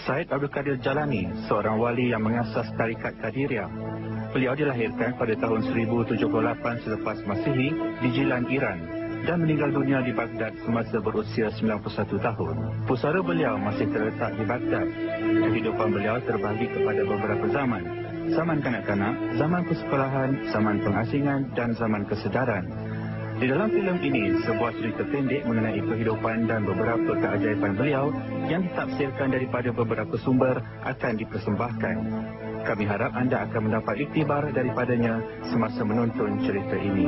Syed Abdul Qadir Jalani, seorang wali yang mengasas tarikat Qadiriyah. Beliau dilahirkan pada tahun 1078 selepas Masihi di Jilan, Iran dan meninggal dunia di Baghdad semasa berusia 91 tahun. Pusara beliau masih terletak di Baghdad. Kehidupan beliau terbahagi kepada beberapa zaman. Zaman kanak-kanak, zaman persekolahan, zaman pengasingan dan zaman kesedaran. Di dalam filem ini, sebuah cerita pendek mengenai kehidupan dan beberapa keajaiban beliau yang ditafsirkan daripada beberapa sumber akan dipersembahkan. Kami harap anda akan mendapat iktibar daripadanya semasa menonton cerita ini.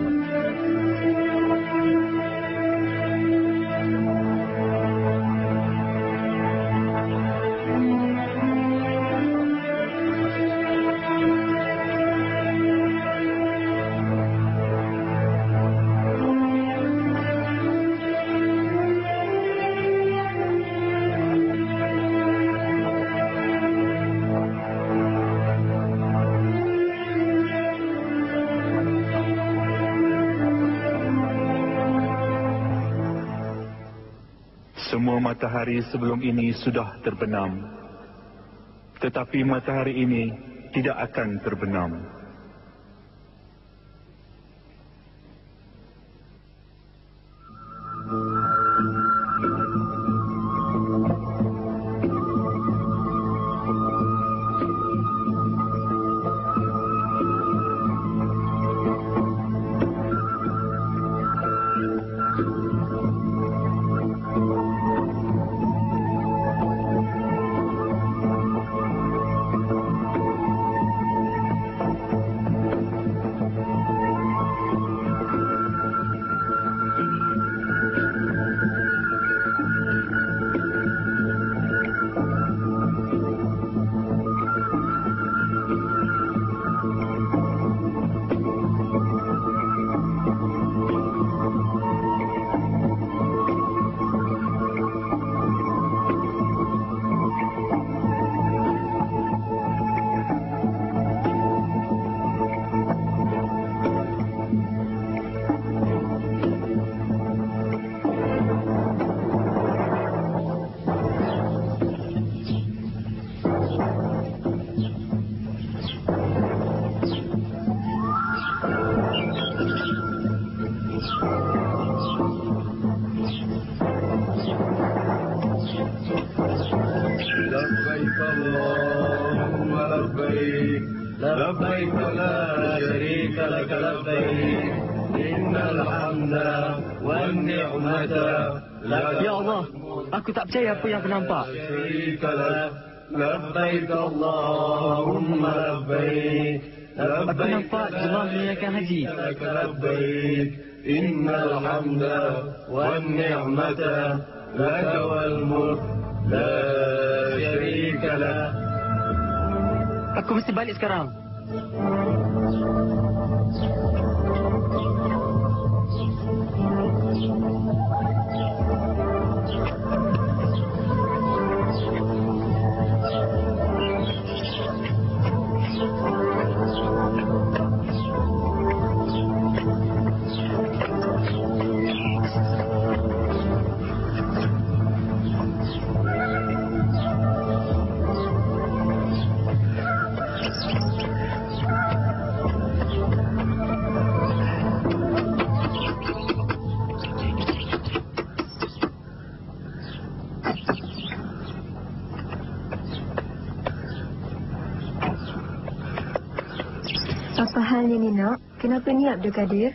Semua matahari sebelum ini sudah terbenam. Tetapi matahari ini tidak akan terbenam. Ya Allah, aku tak percaya apa yang aku nampak. Aku nampak jemaah menunaikan haji. Innal hamda wan ni'mata laka wal mulk la syarika lak. Aku mesti balik sekarang. Apa halnya ni, Nak? Kenapa ni, Abdul Qadir?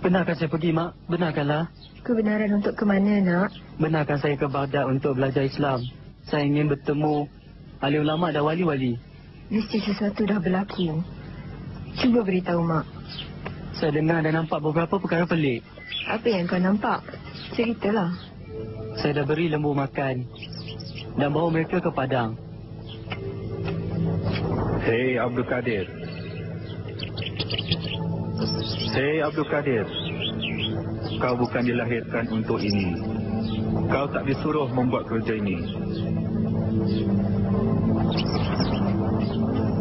Benarkah saya pergi, Mak? Benarkanlah. Kebenaran untuk ke mana, Nak? Benarkan saya ke Baghdad untuk belajar Islam. Saya ingin bertemu alim ulama dan wali-wali. Mesti sesuatu dah berlaku. Cuba beritahu, Mak. Saya dengar dan nampak beberapa perkara pelik. Apa yang kau nampak? Ceritalah. Saya dah beri lembu makan dan bawa mereka ke padang. Hei Abdul Qadir. Hei Abdul Qadir. Kau bukan dilahirkan untuk ini. Kau tak disuruh membuat kerja ini.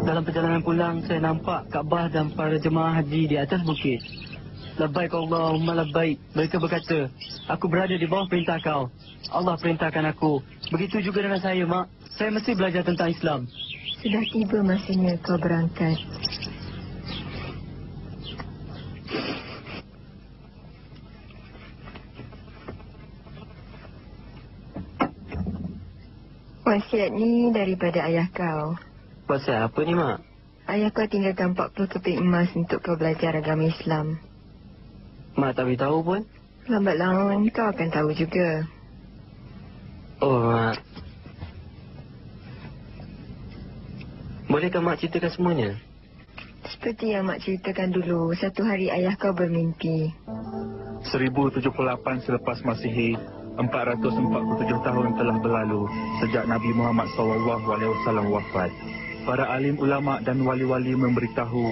Dalam perjalanan pulang, saya nampak Kaabah dan para jemaah haji di atas bukit. Labbaik Allahumma labbaik. Mereka berkata, aku berada di bawah perintah kau. Allah perintahkan aku. Begitu juga dengan saya, Mak. Saya mesti belajar tentang Islam. Sudah tiba masanya kau berangkat. Wasiat ni daripada ayah kau. Pasal apa ni, Mak? Ayah kau tinggalkan 40 keping emas untuk kau belajar agama Islam. Mak tak beritahu pun. Lambat laun kau akan tahu juga. Oh, Mak. Bolehkah Mak ceritakan semuanya? Seperti yang Mak ceritakan dulu, satu hari ayah kau bermimpi. 1078 selepas Masihi, 447 tahun telah berlalu sejak Nabi Muhammad SAW wafat. Para alim ulama dan wali-wali memberitahu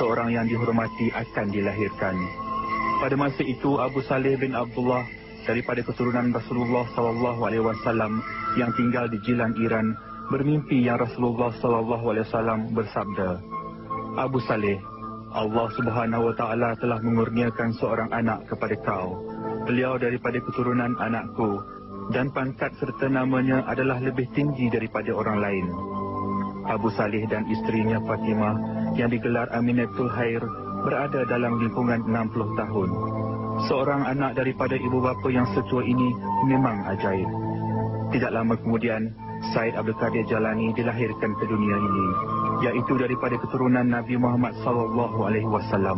seorang yang dihormati akan dilahirkan. Pada masa itu Abu Saleh bin Abdullah daripada keturunan Rasulullah SAW yang tinggal di Jilan Iran bermimpi yang Rasulullah SAW bersabda, Abu Saleh, Allah Subhanahu Wa Taala telah mengurniakan seorang anak kepada kau. Beliau daripada keturunan anakku dan pangkat serta namanya adalah lebih tinggi daripada orang lain. Abu Saleh dan isterinya Fatimah yang digelar Aminatul Khair berada dalam lingkungan 60 tahun. Seorang anak daripada ibu bapa yang setua ini memang ajaib. Tidak lama kemudian, Said Abdul Qadir Jalani dilahirkan ke dunia ini, iaitu daripada keturunan Nabi Muhammad SAW.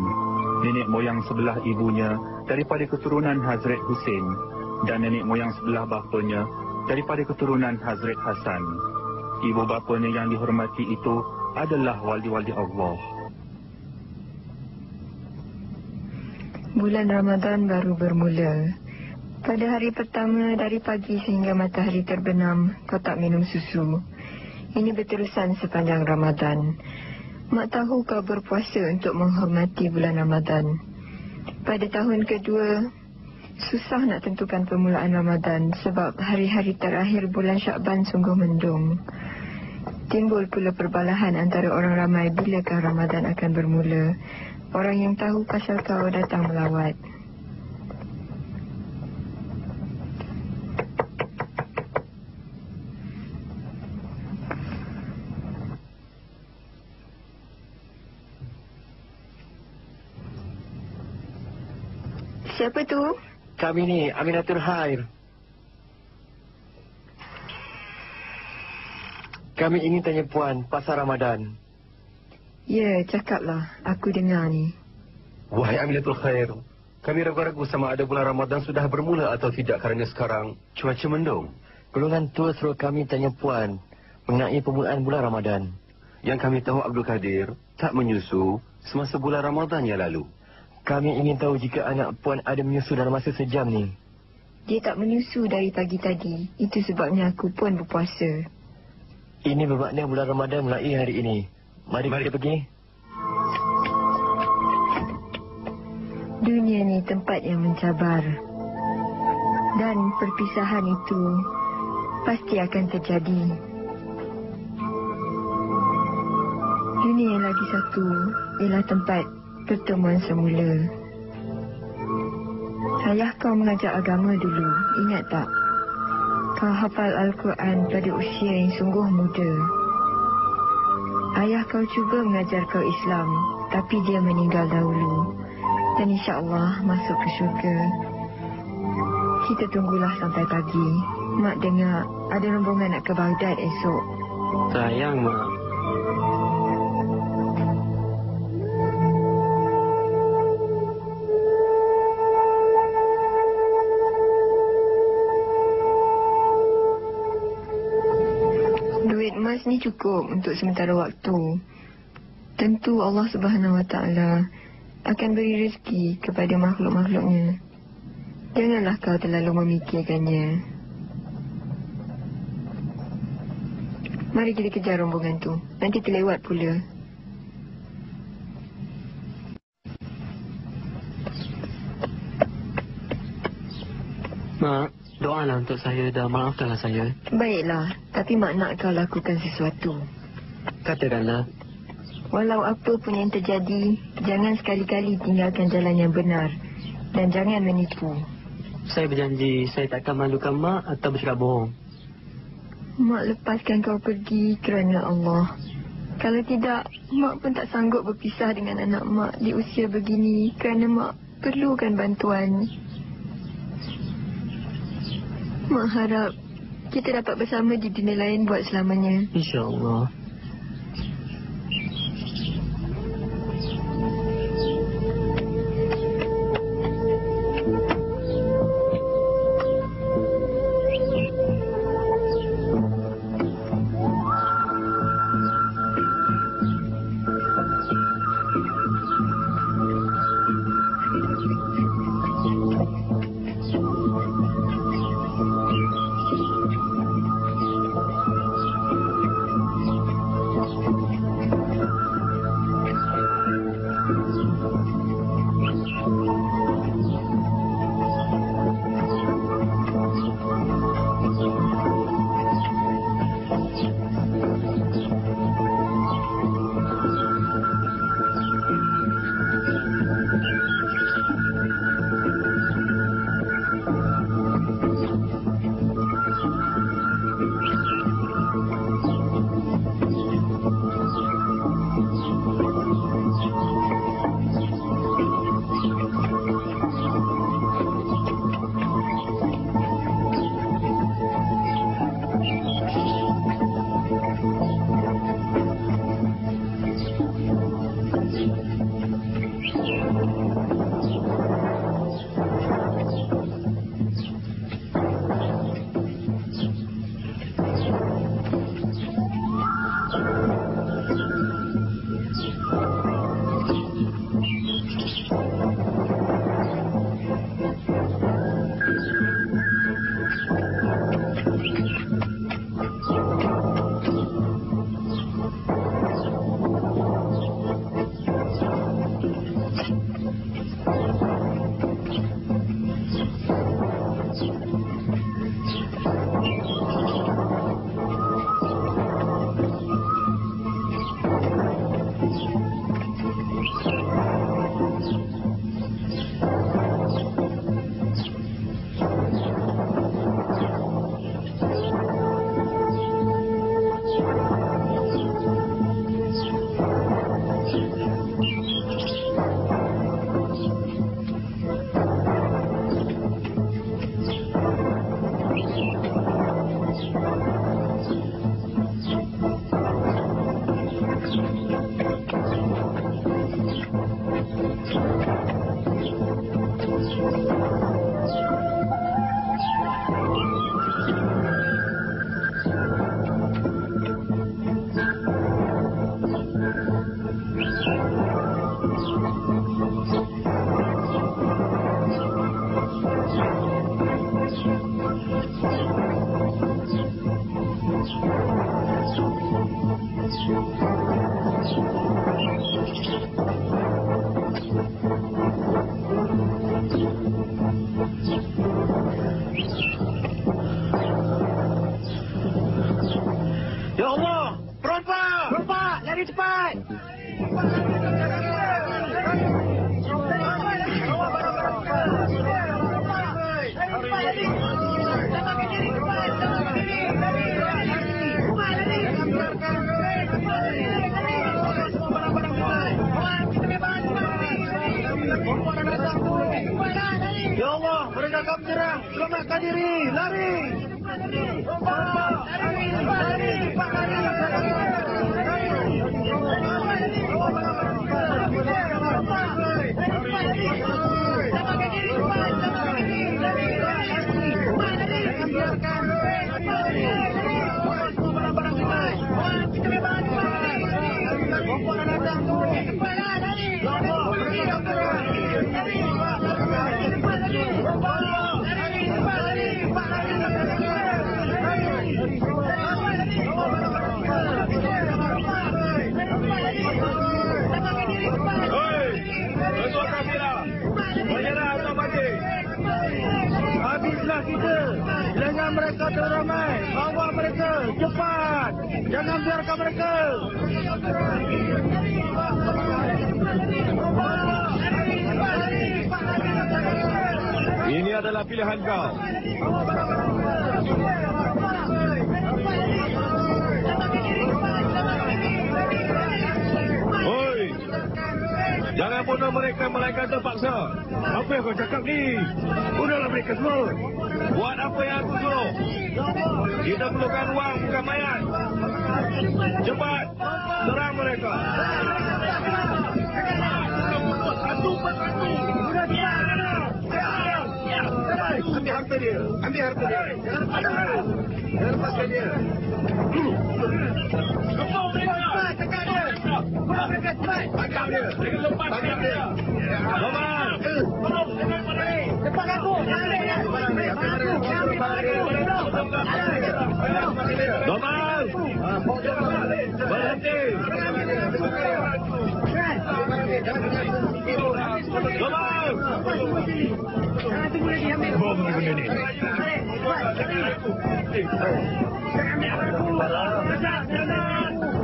Nenek moyang sebelah ibunya daripada keturunan Hazrat Hussein dan nenek moyang sebelah bapanya daripada keturunan Hazrat Hasan. Ibu bapanya yang dihormati itu adalah wali-wali Allah. Bulan Ramadan baru bermula. Pada hari pertama dari pagi sehingga matahari terbenam, kau tak minum susu. Ini berterusan sepanjang Ramadan. Mak tahu kau berpuasa untuk menghormati bulan Ramadan. Pada tahun kedua, susah nak tentukan permulaan Ramadan sebab hari-hari terakhir bulan Syakban sungguh mendung. Timbul pula perbalahan antara orang ramai bilakah Ramadan akan bermula. Orang yang tahu pasal kau datang melawat. Siapa tu? Kami ni, Aminatul Khair. Kami ingin tanya Puan pasal Ramadan. Ya, cakaplah. Aku dengar ni. Wahai Aminatul Khair, kami ragu-ragu sama ada bulan Ramadan sudah bermula atau tidak kerana sekarang cuaca mendung. Golongan tua suruh kami tanya Puan mengenai permulaan bulan Ramadan. Yang kami tahu Abdul Qadir tak menyusu semasa bulan Ramadan yang lalu. Kami ingin tahu jika anak Puan ada menyusu dalam masa sejam ni. Dia tak menyusu dari pagi tadi. Itu sebabnya aku pun berpuasa. Ini bermakna bulan Ramadan mulai hari ini. Mari kita pergi. Dunia ni tempat yang mencabar. Dan perpisahan itu pasti akan terjadi. Dunia yang lagi satu ialah tempat pertemuan semula. Ayah kau mengajar agama dulu, ingat tak? Kau hafal Al-Quran pada usia yang sungguh muda. Ayah kau cuba mengajar kau Islam, tapi dia meninggal dahulu. Dan insya-Allah masuk ke syurga. Kita tunggulah sampai pagi. Mak dengar ada rombongan nak ke Baghdad esok. Sayang, Mak. Emas ni cukup untuk sementara waktu. Tentu Allah Subhanahu Wa Taala akan beri rezeki kepada makhluk-makhluknya. Janganlah kau terlalu memikirkannya. Mari kita kejar rombongan tu. Nanti terlewat pula. Mak, doalah untuk saya dan maafkanlah saya. Baiklah, tapi mak nak kau lakukan sesuatu. Katakanlah. Walau apa pun yang terjadi, jangan sekali-kali tinggalkan jalan yang benar. Dan jangan menipu. Saya berjanji saya tak akan malukan Mak atau bercakap bohong. Mak lepaskan kau pergi kerana Allah. Kalau tidak, Mak pun tak sanggup berpisah dengan anak Mak di usia begini kerana Mak perlukan bantuan. Mak harap kita dapat bersama di dunia lain buat selamanya. InsyaAllah. Ya Allah! Perompak! Perompak! Lari cepat! Ya Allah, mereka akan menyerang. Selamatkan diri, lari! Kumpulkan mereka teramai. Bawa mereka. Cepat. Jangan biarkan mereka. Ini adalah pilihan kau. Oi, jangan bunuh mereka melainkan terpaksa. Apa yang kau cakap ni? Bunuhlah mereka semua. Buat apa yang aku suruh. Kita perlukan wang bukan mayat. Cepat, serang mereka. Ambil harta dia. Ambil harta dia. Jangan lepaskan dia. Tangkap dia. Tangkap dia. Roman! Cepat aku. Roman! Berhenti! Roman! Bawa benda ni.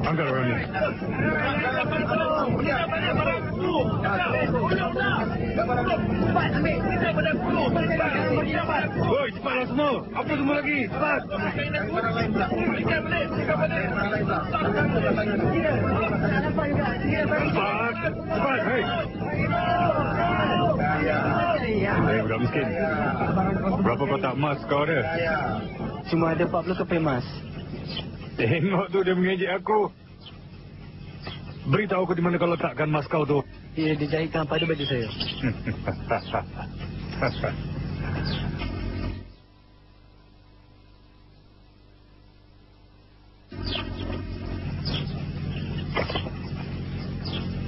Angkat orang ni. Oi, cepatlah semua. Apa semua lagi? Cepat. Cepat. Cepat. Hei. Hei, budak miskin. Berapa kotak emas kau ada? Cuma ada 40 keping emas. Tengok tu dia mengejek aku. Beritahu aku di mana kau letakkan emas kau tu. Ia dijahitkan pada baju saya.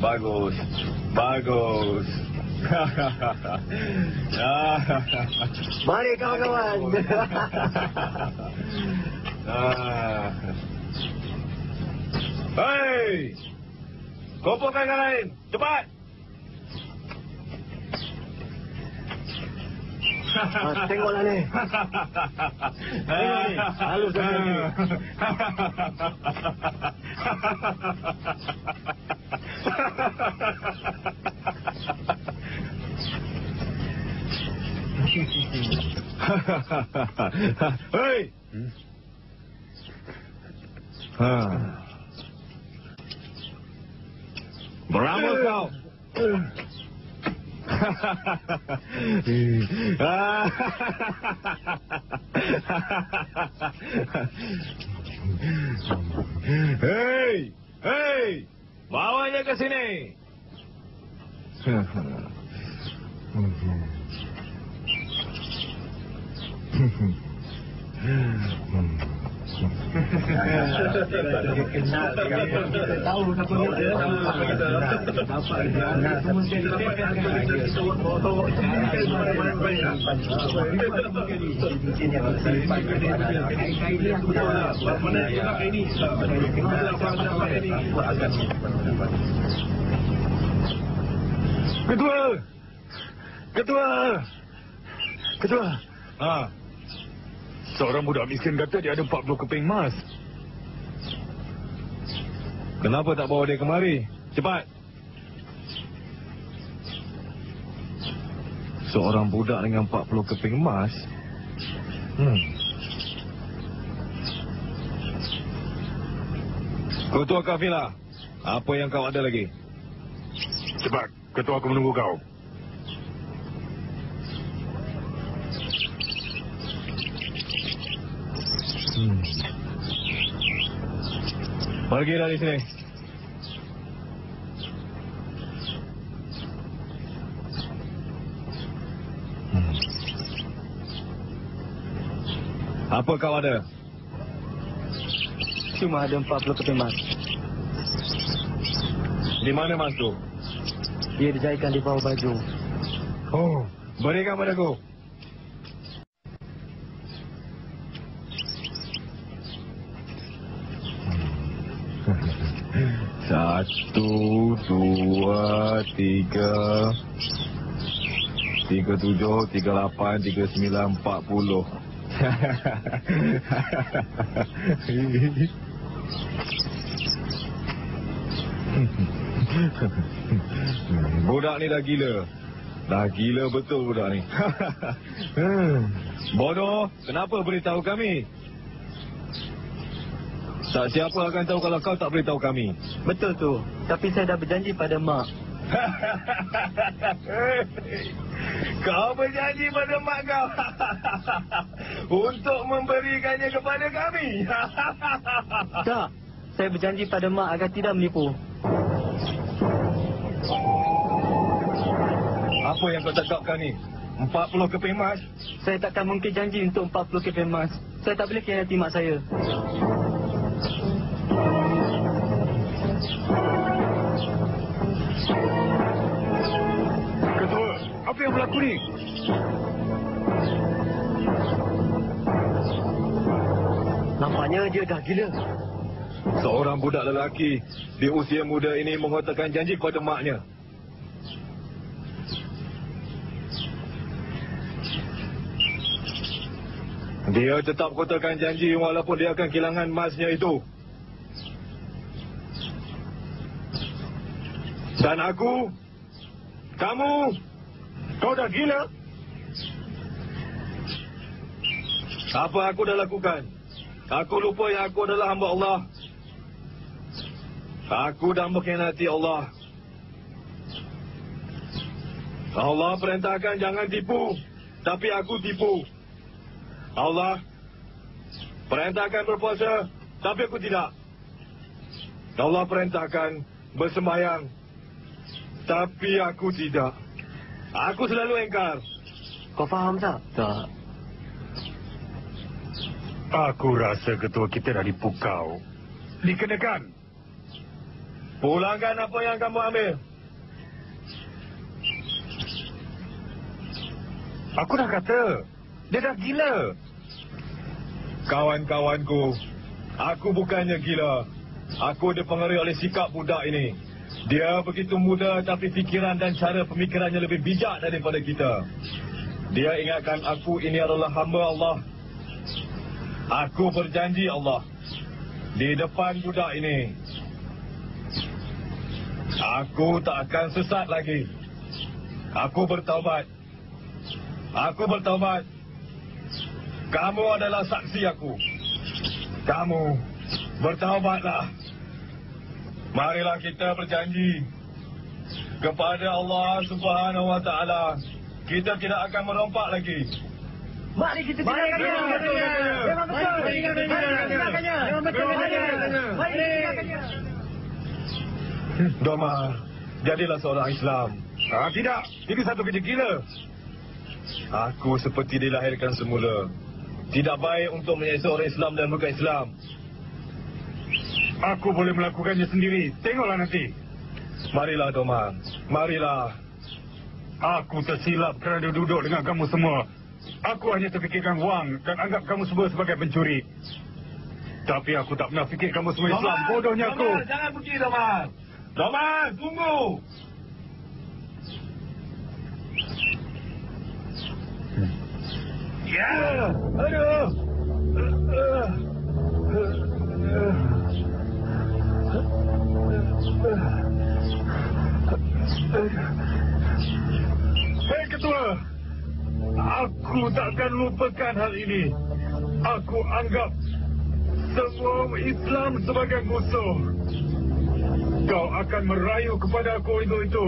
Bagus. Bagus. Mari kawan-kawan. Hei! Kumpulkan yang lain. Cepat! Tengoklah ni. Tengok ni. Halus dah ni. Hei! Beramal kau! Hei! Hei! Bawanya ke sini! Ketua! Ketua! Ketua! Seorang budak miskin kata dia ada 40 keping emas. Kenapa tak bawa dia kemari? Cepat! Seorang budak dengan 40 keping emas? Ketua kafilah, apa yang kau ada lagi? Cepat, ketua aku menunggu kau. Pergi dari sini. Apa kau ada? Cuma ada 40 keping emas. Di mana emas tu? Ia dijahitkan di bawah baju. Oh, berikan padaku. Satu, dua, tiga, 37, 38, 39, 40. Budak ni dah gila. Dah gila betul budak ni. Bodoh, kenapa beritahu kami? Tak siapa akan tahu kalau kau tak beritahu kami. Betul tu. Tapi saya dah berjanji pada mak. Kau berjanji pada mak kau untuk memberikannya kepada kami. Tak. Saya berjanji pada mak agar tidak menipu. Apa yang kau cakapkan ni? 40 keping emas? Saya takkan mungkin janji untuk 40 keping emas. Saya tak boleh khianati mak saya. Ketua, apa yang berlaku ni? Nampaknya dia dah gila. Seorang budak lelaki di usia muda ini menghotelkan janji kepada maknya. Dia tetap kotakan janji walaupun dia akan kehilangan emasnya itu. Dan aku, kamu, kau dah gila? Apa aku dah lakukan? Aku lupa yang aku adalah hamba Allah. Aku dah mengkhianati Allah. Allah perintahkan jangan tipu, tapi aku tipu. Allah perintahkan berpuasa, tapi aku tidak. Allah perintahkan bersembahyang, tapi aku tidak. Aku selalu engkar. Kau faham tak? Tak. Aku rasa ketua kita dah dipukau. Dikenakan. Pulangkan apa yang kamu ambil. Aku dah kata, dia dah gila. Kawan-kawanku, aku bukannya gila. Aku dipengaruhi oleh sikap budak ini. Dia begitu muda tapi fikiran dan cara pemikirannya lebih bijak daripada kita. Dia ingatkan aku ini adalah hamba Allah. Aku berjanji Allah di depan budak ini, aku tak akan sesat lagi. Aku bertaubat. Aku bertaubat. Kamu adalah saksi aku. Kamu bertaubatlah. Marilah kita berjanji kepada Allah Subhanahu Wa Taala. Kita tidak akan merompak lagi. Mari kita tinggalkannya. Memang betul. Mari kita tinggalkannya. Memang betul. Mari tinggalkannya. Domar, jadilah seorang Islam. Tidak, ini satu kerja gila. Aku seperti dilahirkan semula. Tidak baik untuk menyiksa orang Islam dan bukan Islam. Aku boleh melakukannya sendiri. Tengoklah nanti. Marilah Domar, marilah. Aku tersilap kerana duduk dengan kamu semua. Aku hanya terfikirkan wang dan anggap kamu semua sebagai pencuri. Tapi aku tak pernah fikir kamu semua Islam. Bodohnya aku. Domar, jangan pergi Domar. Domar, tunggu. Ya, aduh. Hei Ketua, aku takkan lupakan hal ini. Aku anggap semua Islam sebagai musuh. Kau akan merayu kepada aku itu.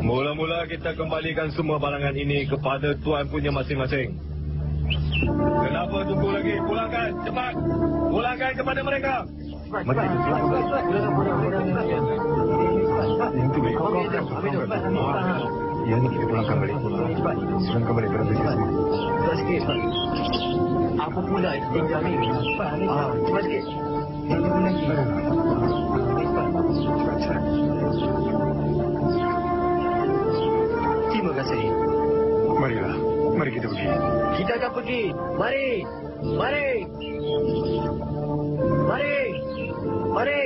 Mula-mula kita kembalikan semua barangan ini kepada tuan punya masing-masing. Kenapa tunggu lagi? Pulangkan, cepat. Pulangkan kepada mereka. Ya, ini kita pulangkan balik. Pulangkan balik pada bisnis ini. Cepat sikit. Apa pula yang tinggal ni? Cepat sikit. Terima kasih. Marilah, mari kita pergi. Kita akan pergi. Mari. Mari. Mari. Mari.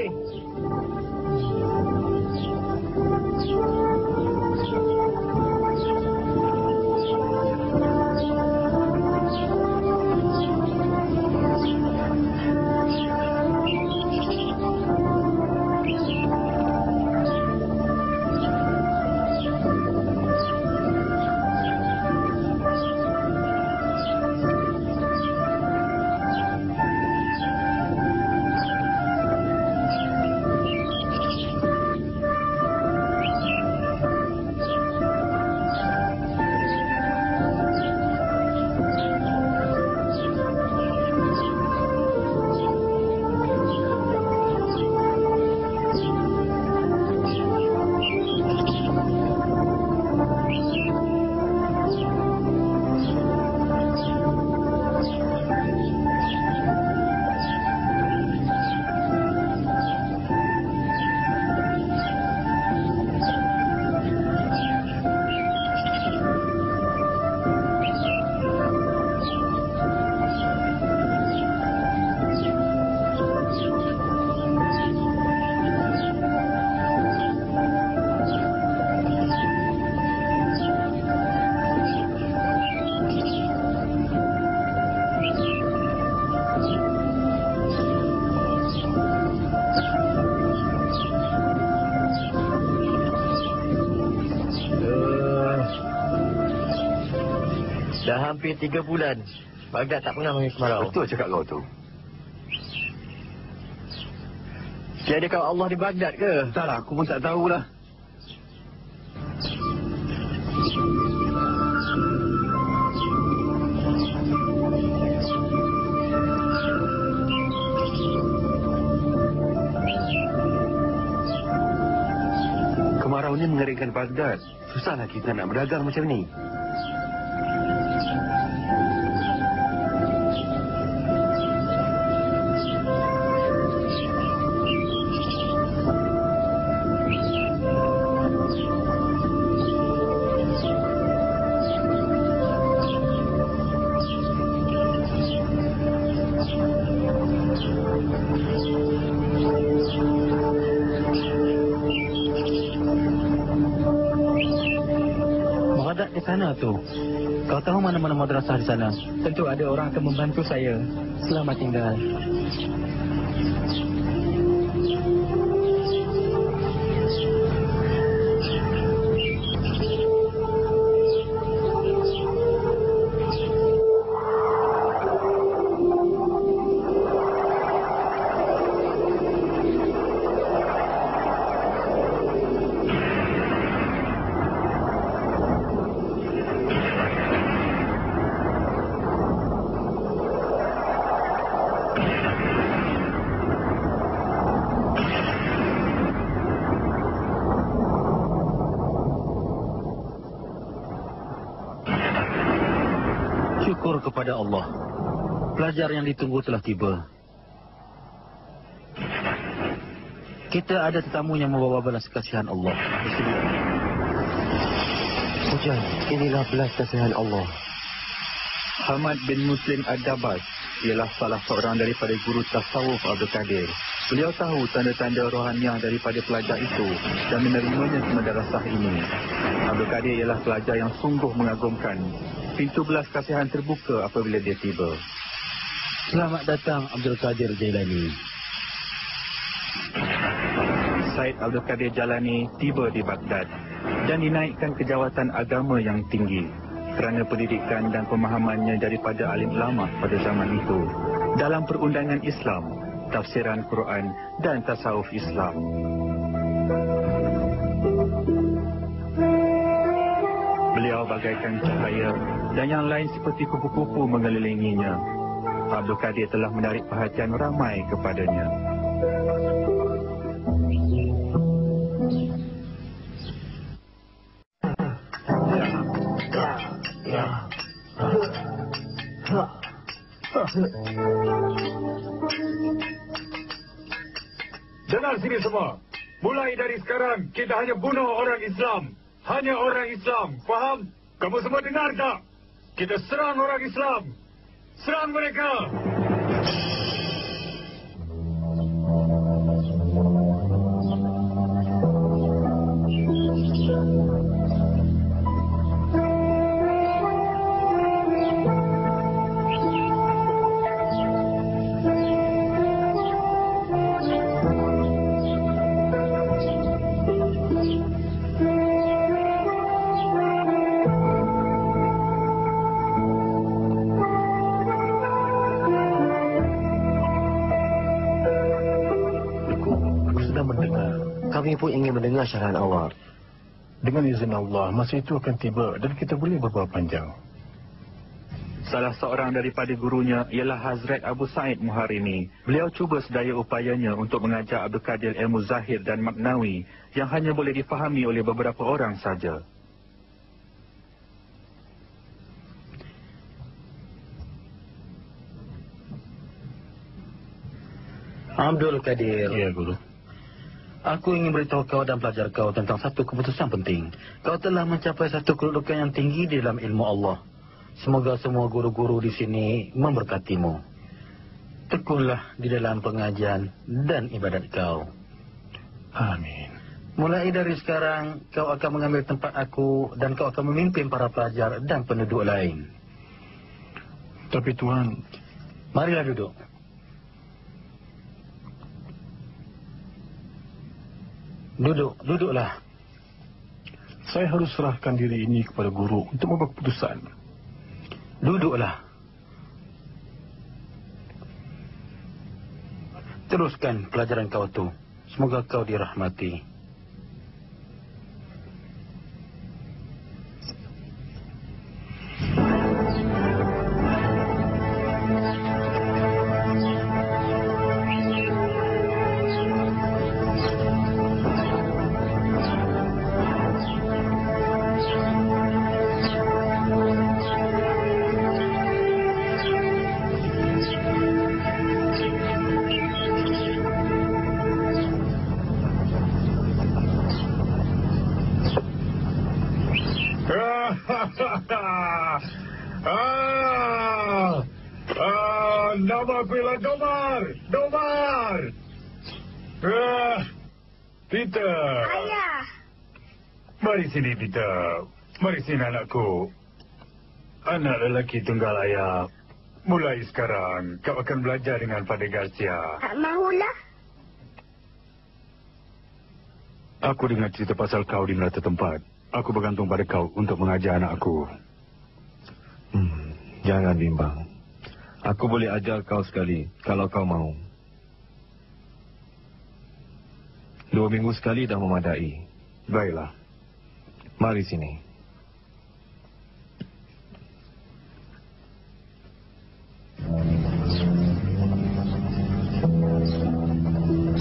Dah hampir 3 bulan. Baghdad tak pernah mengalami kemarau. Betul cakap kau tu. Tiadakah Allah di Baghdad ke? Entahlah, aku pun tak tahulah. Kemarau ni mengeringkan Baghdad. Susahlah kita nak berdagang macam ni. Di sana tu. Kau tahu mana-mana madrasah di sana? Tentu ada orang akan membantu saya. Selamat tinggal. Syukur kepada Allah. Pelajar yang ditunggu telah tiba. Kita ada tetamu yang membawa belas kasihan Allah. Hujan, inilah belas kasihan Allah. Hamad bin Muslim Ad-Dabas ialah salah seorang daripada guru tasawuf Abdul Qadir. Beliau tahu tanda-tanda rohaniah daripada pelajar itu dan menerimanya ke madrasah ini. Abdul Qadir ialah pelajar yang sungguh mengagumkan. Pintu belas kasihan terbuka apabila dia tiba. Selamat datang Abdul Qadir Jailani. Said Abdul Qadir Jailani tiba di Baghdad dan dinaikkan ke jawatan agama yang tinggi kerana pendidikan dan pemahamannya daripada alim ulama pada zaman itu dalam perundangan Islam, tafsiran Quran dan tasawuf Islam. Beliau bagaikan cahaya dan yang lain seperti kupu-kupu mengelilinginya. Abdul Qadir telah menarik perhatian ramai kepadanya. Dengar sini semua. Mulai dari sekarang, kita hanya bunuh orang Islam. Hanya orang Islam. Faham? Kamu semua dengar tak? Kita serang orang Islam. Serang mereka! Kami pun ingin mendengar syarahan awak. Dengan izin Allah, masa itu akan tiba dan kita boleh berbual panjang. Salah seorang daripada gurunya ialah Hazrat Abu Sa'id Muharimi. Beliau cuba sedaya upayanya untuk mengajar Abdul Qadir ilmu zahir dan maknawi yang hanya boleh difahami oleh beberapa orang saja. Abdul Qadir. Ya, Guru. Aku ingin beritahu kau dan pelajar kau tentang satu keputusan penting. Kau telah mencapai satu kedudukan yang tinggi di dalam ilmu Allah. Semoga semua guru-guru di sini memberkatimu. Tekunlah di dalam pengajian dan ibadat kau. Amin. Mulai dari sekarang, kau akan mengambil tempat aku dan kau akan memimpin para pelajar dan penduduk lain. Tapi Tuhan... Marilah duduk. Duduklah. Saya harus serahkan diri ini kepada guru untuk membuat keputusan. Duduklah. Teruskan pelajaran kau tu. Semoga kau dirahmati. Nama aku ialah Domar. Peter. Ayah. Mari sini, Peter. Mari sini, anakku. Anak lelaki tunggal ayah. Mulai sekarang, kau akan belajar dengan Padre Garcia. Tak mahulah. Aku dengar cerita pasal kau di melata tempat. Aku bergantung pada kau untuk mengajar anakku. Jangan bimbang. Aku boleh ajar kau sekali kalau kau mau. 2 minggu sekali dah memadai. Baiklah. Mari sini.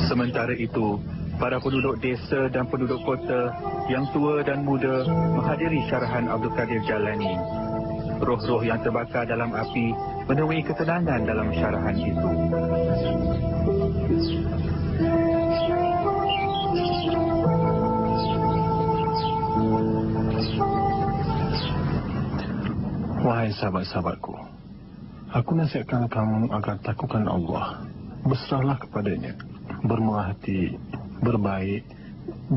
Sementara itu, para penduduk desa dan penduduk kota yang tua dan muda menghadiri syarahan Abdul Qadir Jalani. Roh-roh yang terbakar dalam api menemui ketenangan dalam syarahan itu. Wahai sahabat-sahabatku, aku nasihatkan kamu agar takutkan Allah. Berserahlah kepadanya, bermurah hati, berbaik,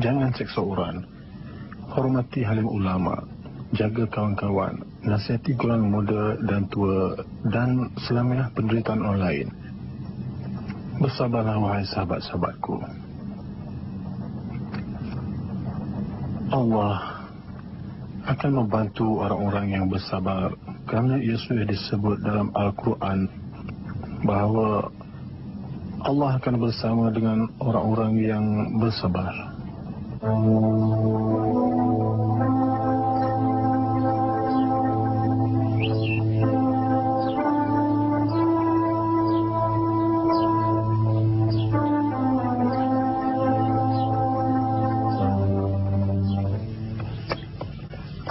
jangan seksa orang, hormati halim ulama, jaga kawan-kawan, nasihati golongan muda dan tua, dan selamilah penderitaan orang lain. Bersabarlah wahai sahabat-sahabatku. Allah akan membantu orang-orang yang bersabar, kerana ia sudah disebut dalam Al-Quran bahawa Allah akan bersama dengan orang-orang yang bersabar.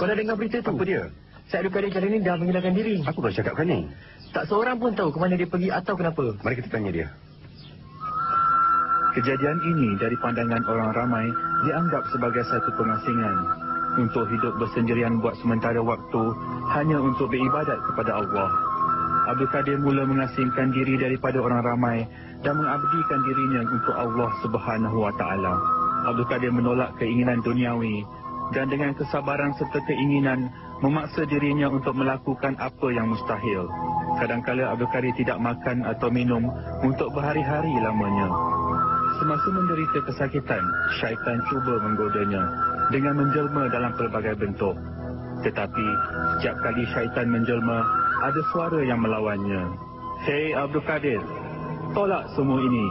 Kau dah dengar berita tu? Apa dia? Syed Abdul Qadir Jalani dah menghilangkan diri. Aku baru cakapkan ni. Tak seorang pun tahu ke mana dia pergi atau kenapa. Mari kita tanya dia. Kejadian ini dari pandangan orang ramai dianggap sebagai satu pengasingan untuk hidup bersendirian buat sementara waktu hanya untuk beribadat kepada Allah. Abdul Qadir mula mengasingkan diri daripada orang ramai dan mengabdikan dirinya untuk Allah Subhanahu Wa Taala. Abdul Qadir menolak keinginan duniawi dan dengan kesabaran serta keinginan memaksa dirinya untuk melakukan apa yang mustahil. Kadang-kala Abdul Qadir tidak makan atau minum untuk berhari-hari lamanya. Semasa menderita kesakitan, syaitan cuba menggodanya dengan menjelma dalam pelbagai bentuk. Tetapi setiap kali syaitan menjelma, ada suara yang melawannya. Hei Abdul Qadir, tolak semua ini.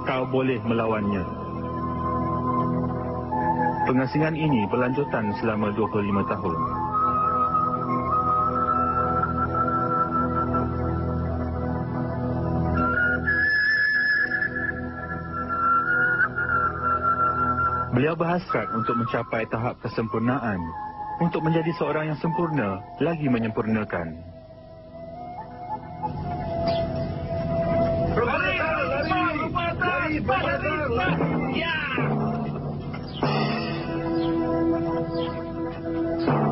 Kau boleh melawannya. Pengasingan ini berlanjutan selama 25 tahun. Beliau berhasrat untuk mencapai tahap kesempurnaan, untuk menjadi seorang yang sempurna, lagi menyempurnakan.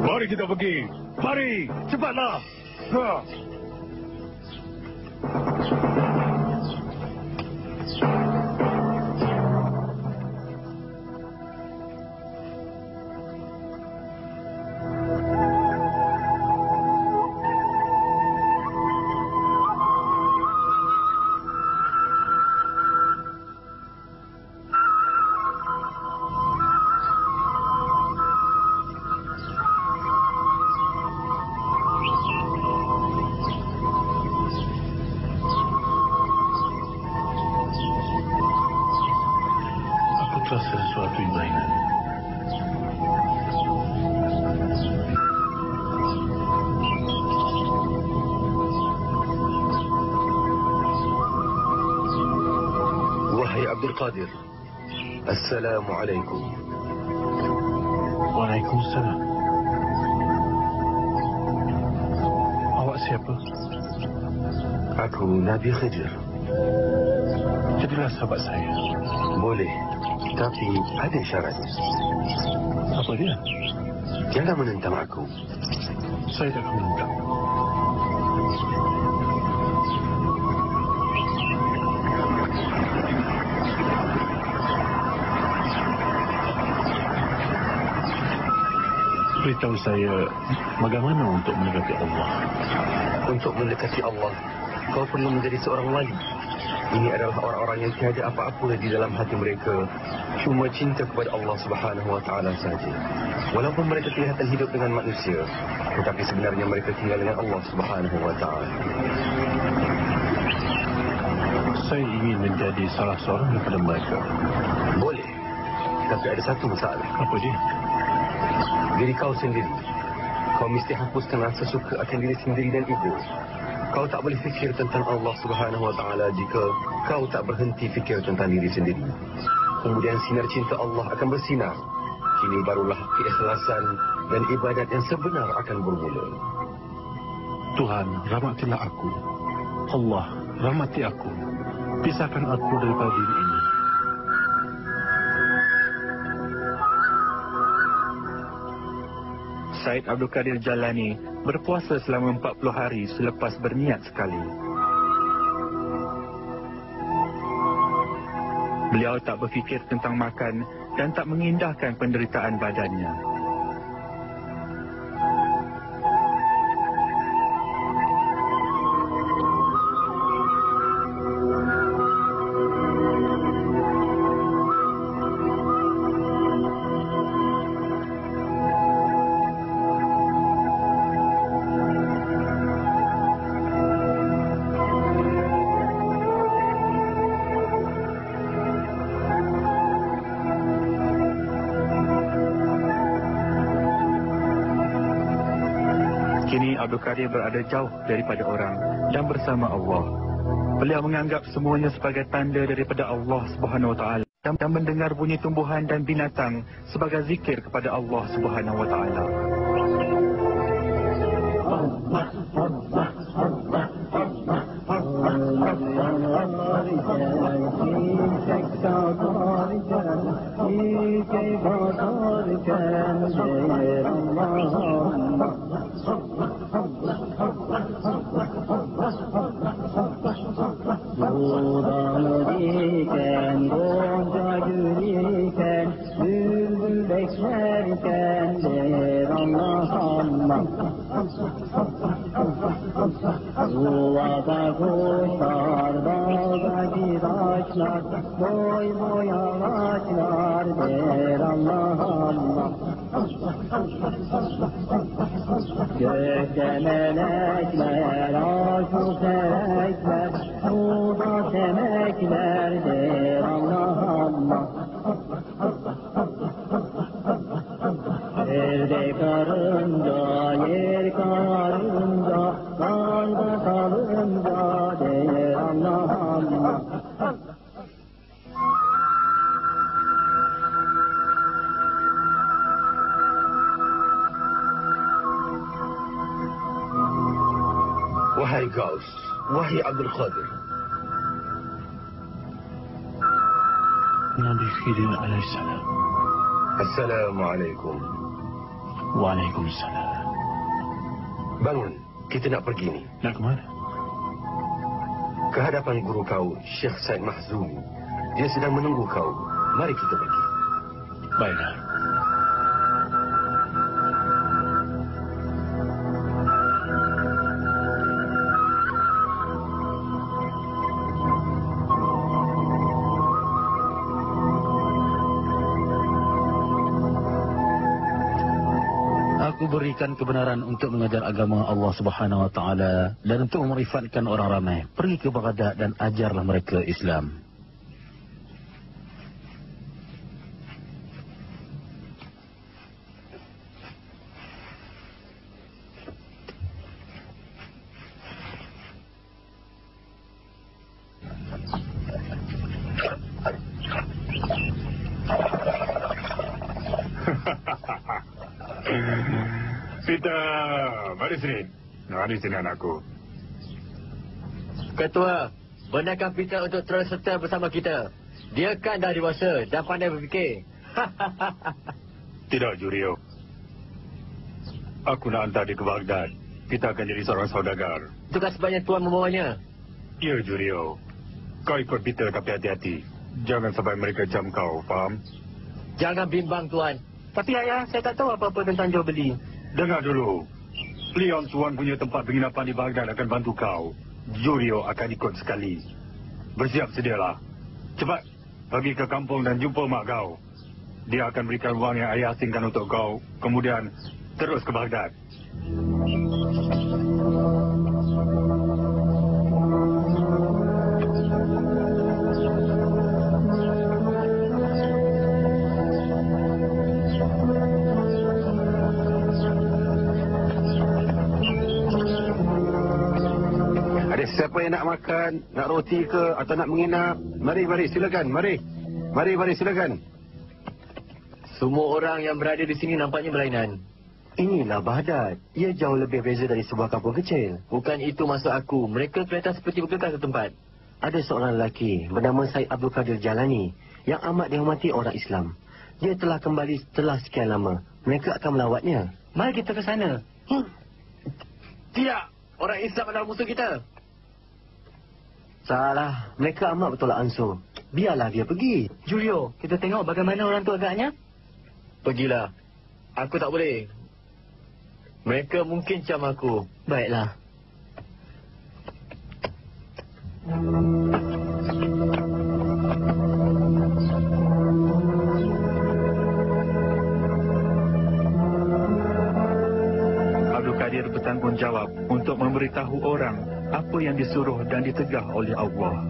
Mari kita pergi. Mari, cepatlah. Ha. Abdul Qadir. Assalamualaikum. Waalaikumsalam. Awak siapa? Aku Nabi Khidir. Jadilah sahabat saya. Boleh, tapi ada syarat. Apa dia? Jangan menentang aku. Saya tak akan menentang. Beritahu saya bagaimana untuk mendekati Allah. Untuk mendekati Allah, kau perlu menjadi seorang wali. Ini adalah orang-orang yang tiada apa-apa di dalam hati mereka, cuma cinta kepada Allah Subhanahu Wa Taala saja. Walaupun mereka kelihatan hidup dengan manusia, tetapi sebenarnya mereka tinggal dengan Allah Subhanahu Wa Taala. Saya ingin menjadi salah seorang daripada mereka. Boleh, tapi ada satu masalah. Apa dia? Diri kau sendiri. Kau mesti hapuskan rasa suka akan diri sendiri dan ego. Kau tak boleh fikir tentang Allah Subhanahu Wa Taala jika kau tak berhenti fikir tentang diri sendiri. Kemudian sinar cinta Allah akan bersinar. Kini barulah keikhlasan dan ibadat yang sebenar akan bermula. Tuhan, rahmatilah aku. Allah, rahmati aku. Pisahkan aku daripada diri ini. Said Abdul Qadir Jalani berpuasa selama 40 hari selepas berniat sekali. Beliau tak berfikir tentang makan dan tak mengindahkan penderitaan badannya. Kini Abdul Qadir berada jauh daripada orang dan bersama Allah. Beliau menganggap semuanya sebagai tanda daripada Allah Subhanahu Wa Taala dan mendengar bunyi tumbuhan dan binatang sebagai zikir kepada Allah Subhanahu Wa Taala. Budanırken, gonca gülürken, bülbül beklerken der Allah Allah. Yuvada kuşlar, dağda giraçlar, boy boy ağaçlar der Allah Allah. Gökte melekler, aşu felekler, suda semekler der Allah Allah. Yerde karınca, yer karınca, dağda kalınca der Allah Allah. Wahai Gaus, wahai Abdul Qadir. Nabi Khidir alaihissalam. Assalamualaikum. Waalaikumsalam. Bangun, kita nak pergi ni. Nak ke mana? Ke hadapan guru kau, Syekh Said Mahzumi. Dia sedang menunggu kau. Mari kita pergi. Baiklah. Aku berikan kebenaran untuk mengajar agama Allah Subhanahu Wa Taala dan untuk memerifatkan orang ramai. Pergi ke Baghdad dan ajarlah mereka Islam. Peter, mari sini. Mari sini anakku. Ketua, benarkah Peter untuk terus serta bersama kita? Dia kan dah dewasa dan pandai berfikir. Tidak, Jurio. Aku nak hantar dia ke Baghdad. Kita akan jadi seorang saudagar. Itukah sebabnya Tuan membawanya? Ya, Jurio. Kau ikut Peter tapi hati-hati. Jangan sampai mereka jam kau, faham? Jangan bimbang, Tuan. Tapi ayah, saya tak tahu apa-apa tentang jual beli. Dengar dulu. Leon Tuan punya tempat penginapan di Baghdad akan bantu kau. Jurio akan ikut sekali. Bersiap sedialah. Cepat, pergi ke kampung dan jumpa mak kau. Dia akan berikan wang yang ayah asingkan untuk kau. Kemudian, terus ke Baghdad. Siapa yang nak makan, nak roti ke atau nak menginap? Mari, silakan. Mari, silakan. Semua orang yang berada di sini nampaknya berlainan. Inilah Baghdad. Ia jauh lebih beza dari sebuah kampung kecil. Bukan itu maksud aku. Mereka kelihatan seperti bergegas ke tempat. Ada seorang lelaki bernama Syed Abdul Qadir Jalani yang amat dihormati orang Islam. Dia telah kembali setelah sekian lama. Mereka akan melawatnya. Mari kita ke sana. Tidak. Orang Islam adalah musuh kita. Salah. Mereka amat bertolak ansur. Biarlah dia pergi. Julio, kita tengok bagaimana orang tu agaknya. Pergilah. Aku tak boleh. Mereka mungkin cam aku. Baiklah. Abdul Qadir bertanggungjawab untuk memberitahu orang apa yang disuruh dan ditegah oleh Allah.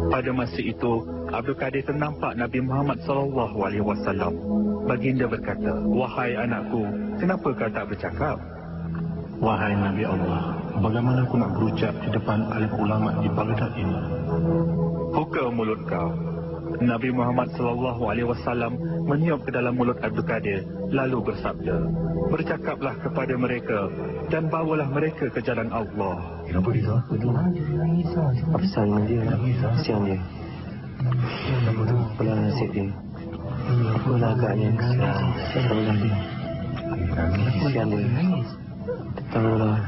Pada masa itu, Abdul Qadir ternampak Nabi Muhammad SAW. Baginda berkata, "Wahai anakku, kenapa kau tak bercakap?" Wahai Nabi Allah, bagaimana aku nak berucap di depan alim ulama di Baghdad ini? Buka mulut kau. Nabi Muhammad SAW meniup ke dalam mulut Abdul Qadir, lalu bersabda, "Bercakaplah kepada mereka dan bawalah mereka ke jalan Allah." Kenapa dia tak? Apasal dengan dia? Kesian dia. Apalah nasib dia. Apalah agaknya. Kesian dia. Tolonglah.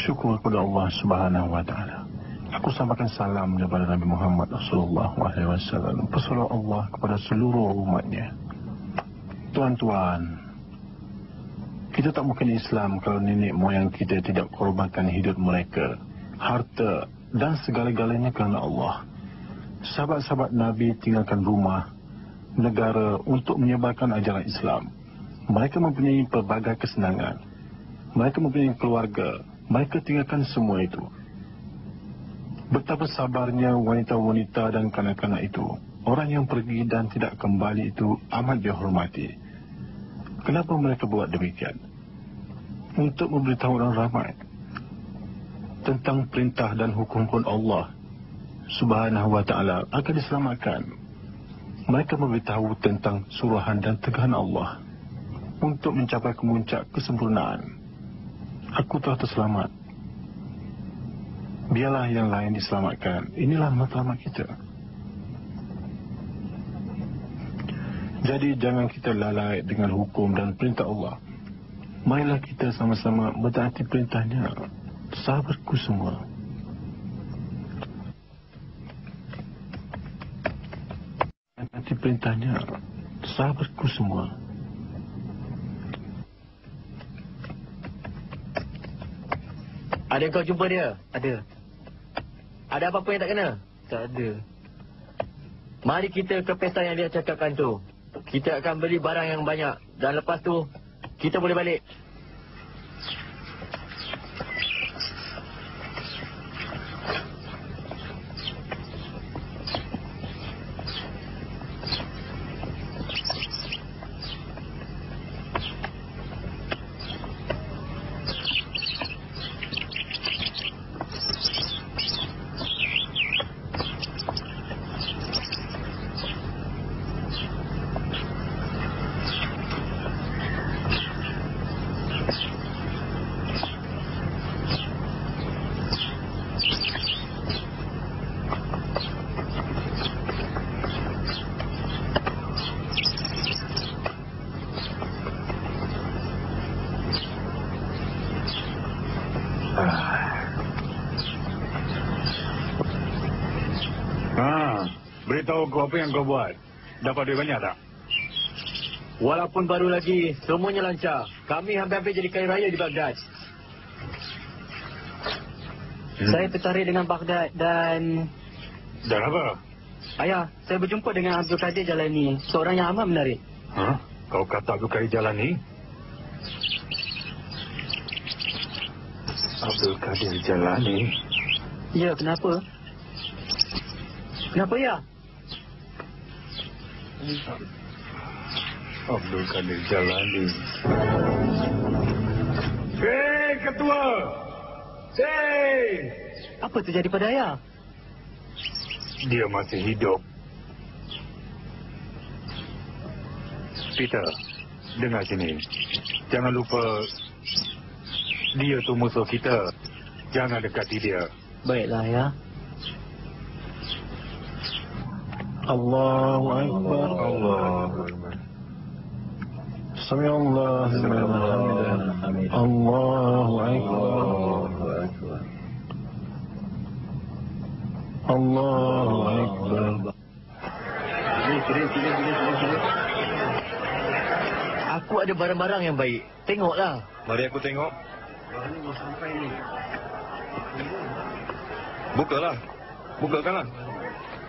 Syukur kepada Allah Subhanahu wa taala. Aku sampaikan salam kepada Nabi Muhammad sallallahu alaihi wasallam. Pesan Allah kepada seluruh umatnya. Tuan-tuan, kita tak mungkin Islam kalau nenek moyang kita tidak korbankan hidup mereka, harta dan segala-galanya kerana Allah. Sahabat-sahabat Nabi tinggalkan rumah, negara untuk menyebarkan ajaran Islam. Mereka mempunyai pelbagai kesenangan. Mereka mempunyai keluarga. Mereka tinggalkan semua itu. Betapa sabarnya wanita-wanita dan kanak-kanak itu. Orang yang pergi dan tidak kembali itu amat dihormati. Kenapa mereka buat demikian? Untuk memberitahu orang ramai tentang perintah dan hukum-hukum Allah Subhanahu wa ta'ala akan diselamatkan. Mereka memberitahu tentang suruhan dan tegahan Allah untuk mencapai kemuncak kesempurnaan. Aku telah terselamat. Biarlah yang lain diselamatkan. Inilah matlamat kita. Jadi jangan kita lalai dengan hukum dan perintah Allah. Marilah kita sama-sama mentaati perintahnya. Sahabatku semua. Mentaati perintahnya. Sahabatku semua. Ada kau jumpa dia? Ada. Ada apa-apa yang tak kena? Tak ada. Mari kita ke pesta yang dia cakapkan tu. Kita akan beli barang yang banyak. Dan lepas tu, kita boleh balik. Beritahu aku apa yang kau buat. Dapat duit banyak tak? Walaupun baru lagi, semuanya lancar. Kami hampir-hampir jadi kaya raya di Baghdad. Saya tertarik dengan Baghdad dan... Dan apa? Ayah, saya berjumpa dengan Abdul Qadir Jalani, seorang yang amat menarik. Hah? Kau kata Abdul Qadir Jalani? Abdul Qadir Jalani? Ya, kenapa? Kenapa ya? Abdul Qadir Jalani. Hei, Ketua! Hei! Apa terjadi pada ayah? Dia masih hidup. Peter, dengar sini. Jangan lupa, dia tu musuh kita. Jangan dekati dia. Baiklah, ya. Allahu Akbar. Allahu Akbar. Sami Allah liman hamidah. Allahu Akbar. Allahu Akbar. Aku ada barang-barang yang baik. Tengoklah. Mari aku tengok. Bukalah. Bukakanlah.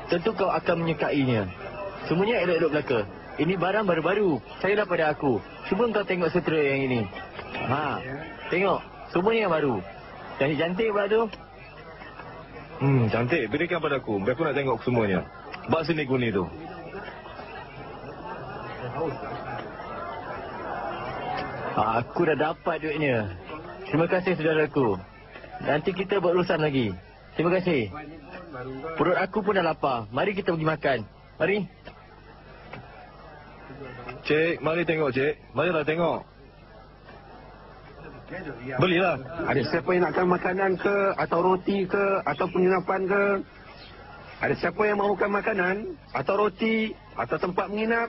Tentu kau akan menyukainya. Semuanya elok-elok belaka. Ini barang baru-baru. Saya daripada aku. Cuba kau tengok sutera yang ini. Ha, tengok. Semuanya yang baru. Cantik-cantik pula tu. Cantik. Berikan padaku. Biar aku nak tengok semuanya. Bawa sini guni tu. Aku dah dapat duitnya. Terima kasih saudaraku. Nanti kita berurusan lagi. Terima kasih. Perut aku pun dah lapar. Mari kita pergi makan. Mari. Cik, mari tengok, Cik. Marilah tengok. Belilah. Ada siapa yang nakkan makanan ke, atau roti ke, atau penginapan ke? Ada siapa yang mahukan makanan, atau roti, atau tempat menginap?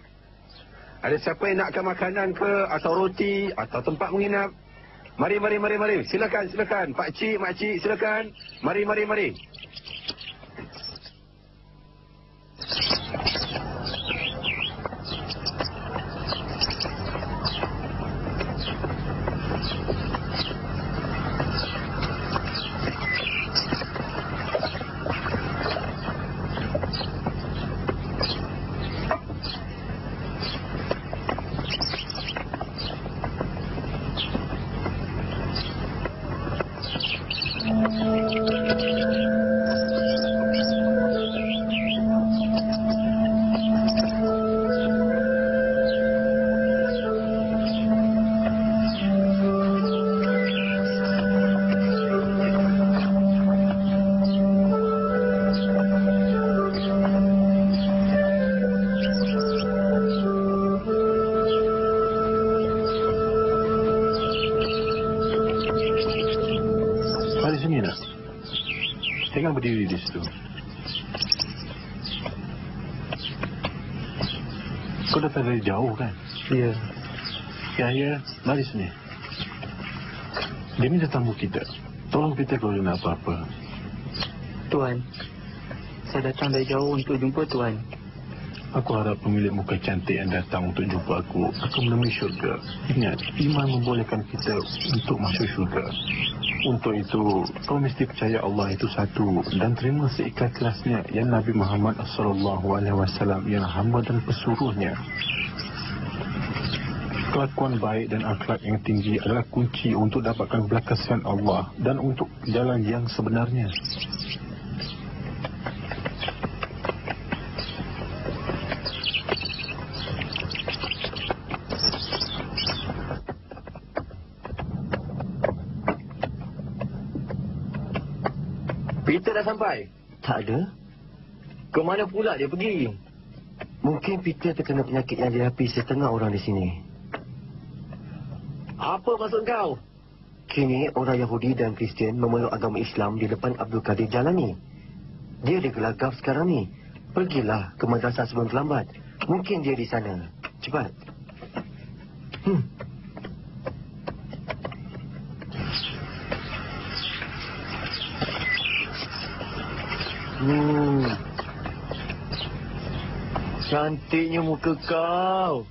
Ada siapa yang nakkan makanan ke, atau roti, atau tempat menginap? Mari. Silakan. Pak Cik, Mak Cik, silakan. Mari. Mari sini nak. Jangan berdiri di situ. Kau datang dari jauh kan? Ya. Ya, mari sini. Dia ni tetamu kita. Tolong kita kalau nak apa-apa. Tuan, saya datang dari jauh untuk jumpa Tuan. Aku harap pemilik muka cantik yang datang untuk jumpa aku akan menemui syurga. Ingat, iman membolehkan kita untuk masuk syurga. Untuk itu, kau mesti percaya Allah itu satu dan terima seikhlas-ikhlasnya yang Nabi Muhammad SAW ialah hamba dan pesuruhnya. Kelakuan baik dan akhlak yang tinggi adalah kunci untuk dapatkan belas kasihan Allah dan untuk jalan yang sebenarnya. Peter dah sampai? Tak ada. Ke mana pula dia pergi? Mungkin Peter terkena penyakit yang dihadapi setengah orang di sini. Apa maksud kau? Kini orang Yahudi dan Kristian memeluk agama Islam di depan Abdul Qadir Jalani. Dia digelagap sekarang ni. Pergilah ke madrasah sebelum terlambat. Mungkin dia di sana. Cepat. Cantiknya muka kau.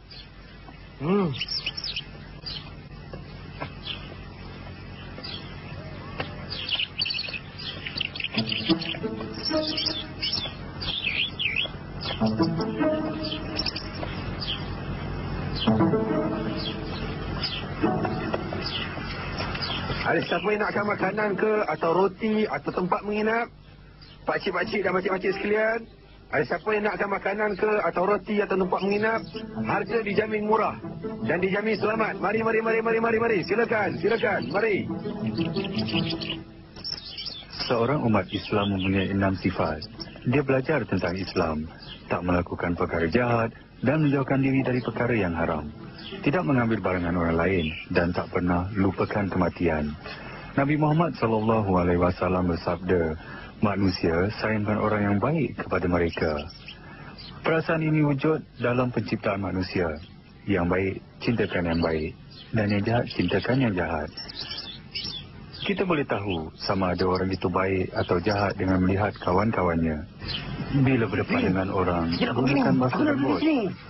Ada siapa yang nakkan makanan ke atau roti atau tempat menginap? Pakcik-pakcik dan makcik-makcik sekalian, ada siapa yang nakkan makanan ke atau roti atau tempat menginap? Harga dijamin murah dan dijamin selamat. Mari. Silakan. Mari. Seorang umat Islam mempunyai 6 sifat. Dia belajar tentang Islam, tak melakukan perkara jahat dan menjauhkan diri dari perkara yang haram. Tidak mengambil barangan orang lain dan tak pernah lupakan kematian. Nabi Muhammad SAW bersabda, manusia sayangkan orang yang baik kepada mereka. Perasaan ini wujud dalam penciptaan manusia. Yang baik, cintakan yang baik. Dan yang jahat, cintakan yang jahat. Kita boleh tahu sama ada orang itu baik atau jahat dengan melihat kawan-kawannya. Bila berdepan dengan orang, gunakan bahasa lembut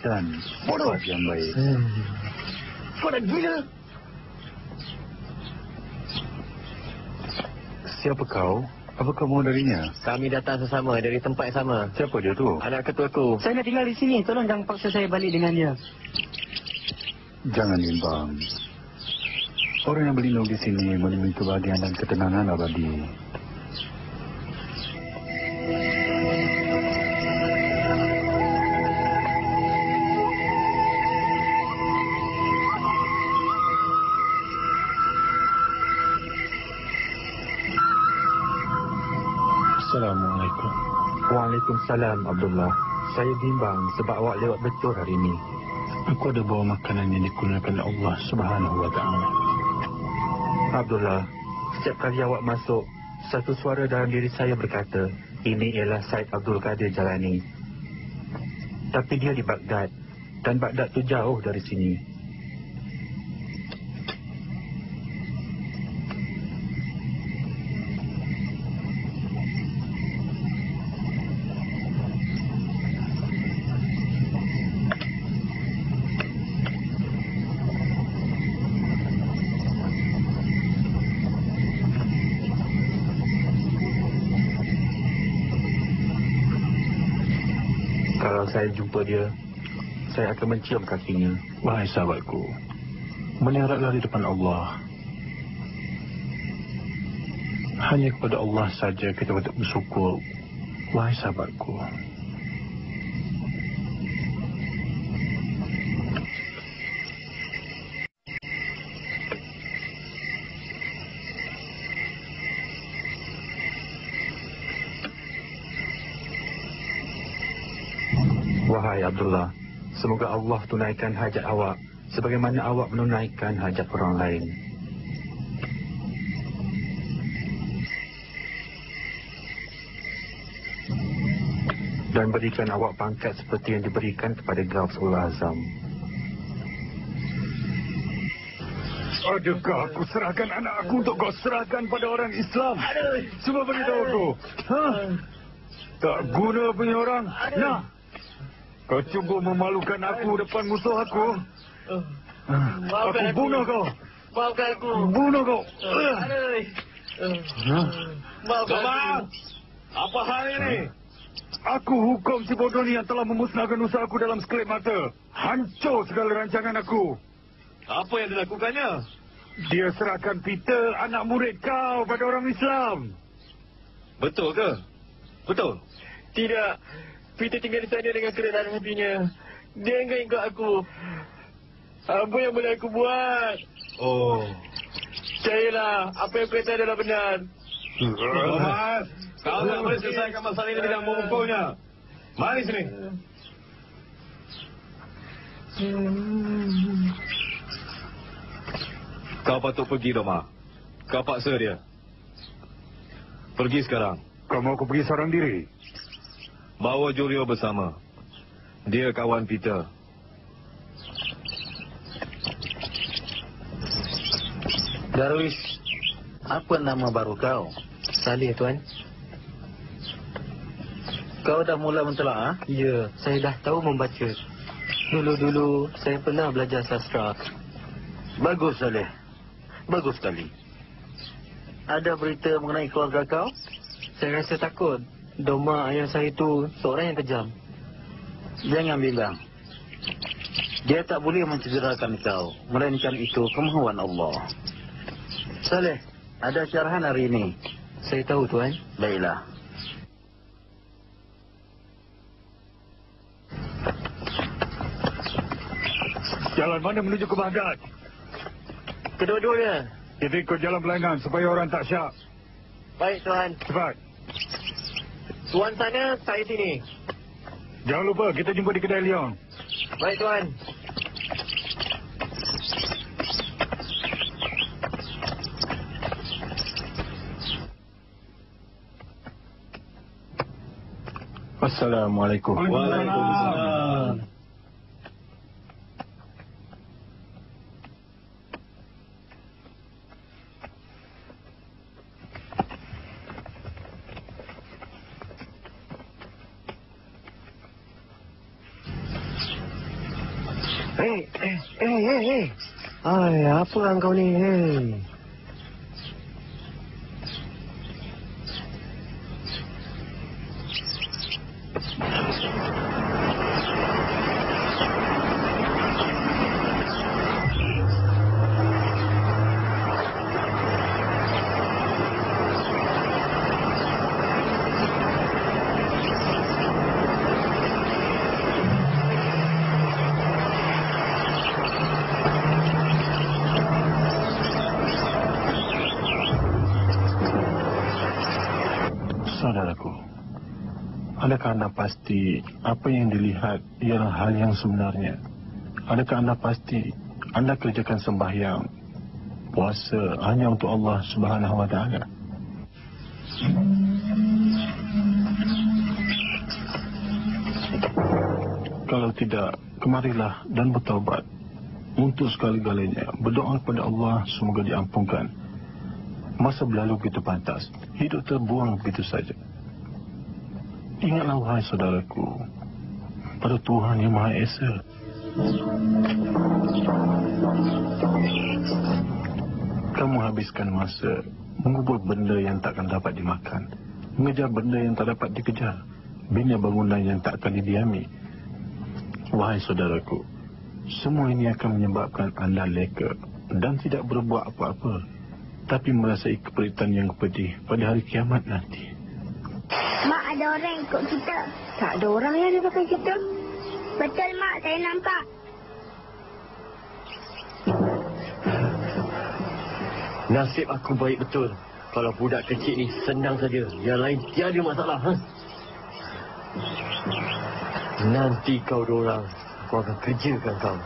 dan sifat yang baik. Kau dah gila? Siapa kau? Apa kau mahu darinya? Kami datang sesama dari tempat yang sama. Siapa dia tu? Anak ketuaku. Saya nak tinggal di sini. Tolong jangan paksa saya balik dengan dia. Jangan bimbang. Orang yang berlindung di sini menemui kebahagiaan dan ketenangan abadi. Assalamualaikum. Waalaikumsalam, Abdullah. Saya bimbang sebab awak lewat betul hari ini. Aku ada bawa makanan yang dikurniakan Allah Subhanahu wa Ta'ala. Abdullah, setiap kali awak masuk, satu suara dalam diri saya berkata, ini ialah Syed Abdul Qadir Jalani. Tapi dia di Baghdad, dan Baghdad tu jauh dari sini. Kalau saya jumpa dia, saya akan mencium kakinya. Wahai sahabatku, menyerahlah di depan Allah. Hanya kepada Allah saja kita patut bersyukur. Wahai sahabatku. Wahai Abdullah, semoga Allah tunaikan hajat awak sebagaimana awak menunaikan hajat orang lain. dan berikan awak pangkat seperti yang diberikan kepada Gausul Azam. Adakah aku serahkan anak aku untuk kau serahkan pada orang Islam? Cuba beritahu aku. Tak guna punya orang. Nah, kau cuba memalukan aku depan musuh aku. Aku bunuh kau. Maafkan aku. Bunuh kau. Maafkan aku. Apa hal ini? Aku hukum si bodoh ni yang telah memusnahkan usaha aku dalam sekelip mata. Hancur segala rancangan aku. Apa yang dilakukannya? Dia serahkan Peter, anak murid kau, pada orang Islam. Betul ke? Betul. Tidak. Peter tinggal di sana dengan kerendahan hatinya. Dia enggak ikut aku. Apa yang boleh aku buat? Oh. Percayalah, apa yang kau kata adalah benar. Thomas, kau tak boleh selesaikan masalah ini dengan memukulnya. Mari sini. Kau patut pergi, Thomas. Kau paksa dia. Pergi sekarang. Kau mau aku pergi seorang diri? Bawa Julio bersama. Dia kawan Peter. Darwis, apa nama baru kau? Saleh, Tuan. Kau dah mula mentelaah? Ya, saya dah tahu membaca. Dulu-dulu saya pernah belajar sastra. Bagus, Saleh. Bagus sekali. Ada berita mengenai keluarga kau? Saya rasa takut. Doma ayah saya itu seorang yang kejam. Jangan bilang. Dia tak boleh mencederakan kau, melainkan itu kemahuan Allah. Saleh, ada syarahan hari ini. Saya tahu, Tuan. Baiklah. Jalan mana menuju ke Baghdad? Kedua-duanya. Kita ikut jalan berlainan supaya orang tak syak. Baik, Tuan. Cepat. Tuan sana, saya sini. Jangan lupa, kita jumpa di kedai Leon. Baik, Tuan. Assalamualaikum. Waalaikumsalam. Hei. Ay, apa kau ni? Hei. Saudaraku, adakah anda pasti apa yang dilihat ialah hal yang sebenarnya? Adakah anda pasti anda kerjakan sembahyang, puasa hanya untuk Allah Subhanahu Wa Taala? Kalau tidak, kemarilah dan bertaubat. Untuk sekali-galanya berdoa kepada Allah semoga diampunkan. Masa berlalu begitu pantas, hidup terbuang begitu saja. Ingatlah wahai saudaraku, pada Tuhan yang Maha Esa. Kamu habiskan masa mengubur benda yang takkan dapat dimakan, mengejar benda yang tak dapat dikejar, bina bangunan yang tak akan didiami. Wahai saudaraku, semua ini akan menyebabkan anda leka dan tidak berbuat apa-apa, tapi merasai keperitan yang pedih pada hari kiamat nanti. Mak, ada orang ikut kita. Tak ada orang yang ada pakai kita. Betul, Mak. Saya nampak. Nasib aku baik betul. Kalau budak kecil ni senang saja. Yang lain tiada masalah. Nanti kau dorang, aku akan kerjakan kau.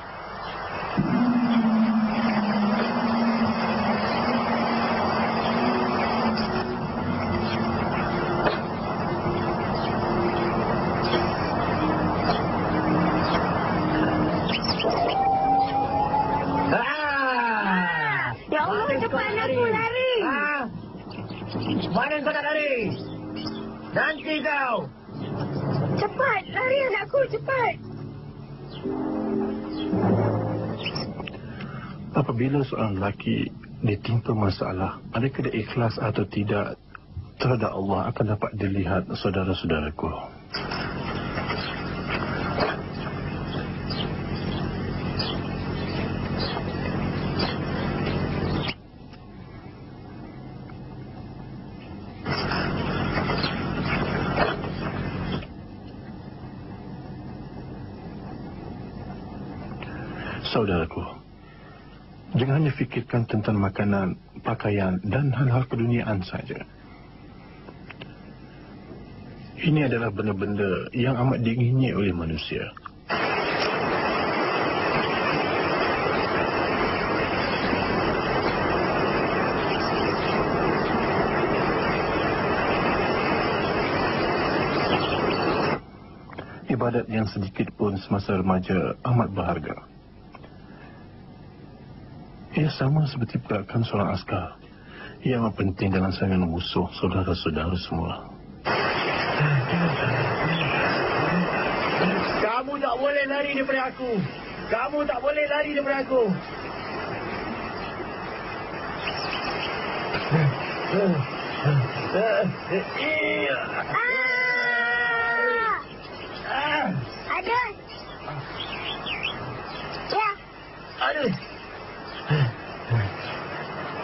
Mana kau nak lari? Nanti kau. Cepat, lari anakku, cepat. Apabila seorang lelaki ditimpa masalah, adakah dia ikhlas atau tidak terhadap Allah akan dapat dilihat, saudara-saudaraku. Saudaraku, jangan hanya fikirkan tentang makanan, pakaian dan hal-hal keduniaan saja. Ini adalah benda-benda yang amat diingini oleh manusia. Ibadat yang sedikit pun semasa remaja amat berharga. Ia sama seperti pergerakan seorang askar. Ia amat penting dalam serangan musuh, saudara-saudara semua. Kamu tak boleh lari daripada aku. Kamu tak boleh lari daripada aku. Aduh. Ya. Aduh.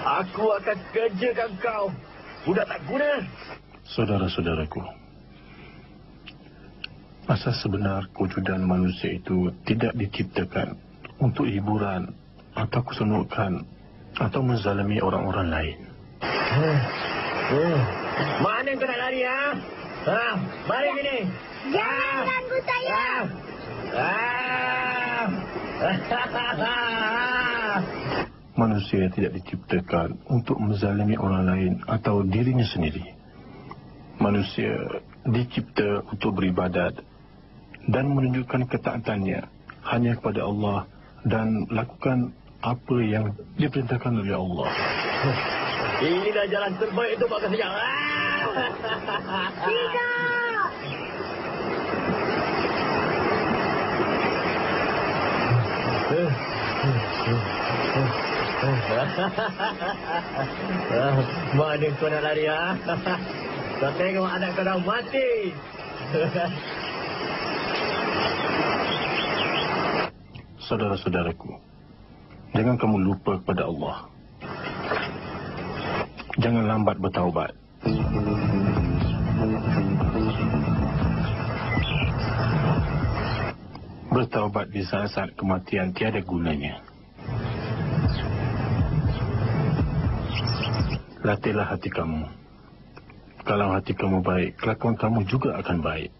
Aku akan kerjakan kau. Budak tak guna. Saudara-saudaraku, asas sebenar kewujudan manusia itu tidak diciptakan untuk hiburan atau kesenukan atau menzalimi orang-orang lain. Mana kau nak lari, ha? Mari sini. Jangan ganggu saya. Manusia tidak diciptakan untuk menzalimi orang lain atau dirinya sendiri. Manusia dicipta untuk beribadat dan menunjukkan ketaatannya hanya kepada Allah dan lakukan apa yang diperintahkan oleh Allah. Inilah jalan terbaik untuk makan sejak. Tidak. Mana kau nak lari, ha? Kau tengok anak kau dah mati. Saudara-saudaraku, jangan kamu lupa kepada Allah. Jangan lambat bertaubat. Bertaubat di saat-saat kematian tiada gunanya. Latihlah hati kamu. Kalau hati kamu baik, kelakuan kamu juga akan baik.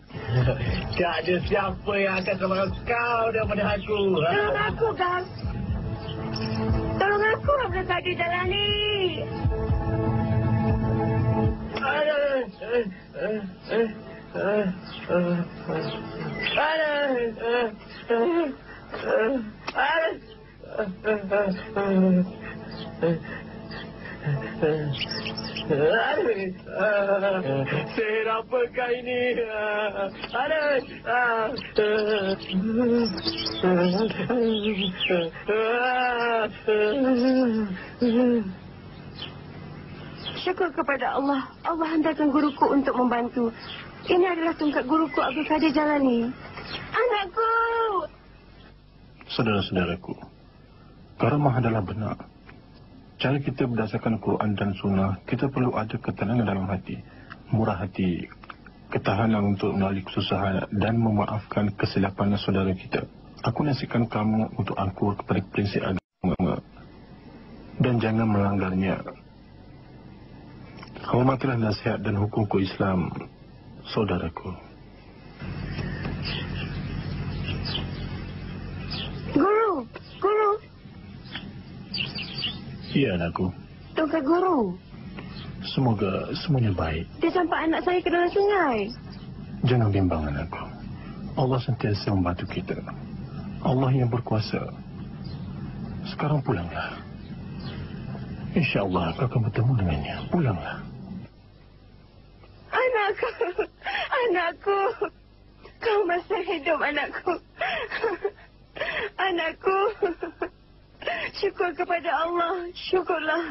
Tak ada siapa yang akan tolong kau daripada aku. Tolong aku, Gang. Tolong aku, apa tak ada jalan ni. Sihir apakah ini? Syukur kepada Allah. Allah hantarkan guruku untuk membantu. Ini adalah tongkat guruku Abdul Qadir Jalani. Anakku. Saudara-saudaraku, karamah adalah benar. Cara kita berdasarkan Quran dan Sunnah, kita perlu ada ketenangan dalam hati, murah hati, ketahanan untuk melalui kesusahan dan memaafkan kesilapan saudara kita. Aku nasihatkan kamu untuk angkur kepada prinsip agama dan jangan melanggarnya. Hormatilah nasihat dan hukum Islam, saudaraku. Guru, guru. Ya, anakku. Tongkat guru. Semoga semuanya baik. Dia sampai anak saya ke dalam sungai. Jangan bimbang, anakku. Allah sentiasa membantu kita. Allah yang berkuasa. Sekarang pulanglah. InsyaAllah kau akan bertemu dengannya. Pulanglah. Anakku. Kau masih hidup, anakku. Anakku. Syukur kepada Allah. Syukurlah.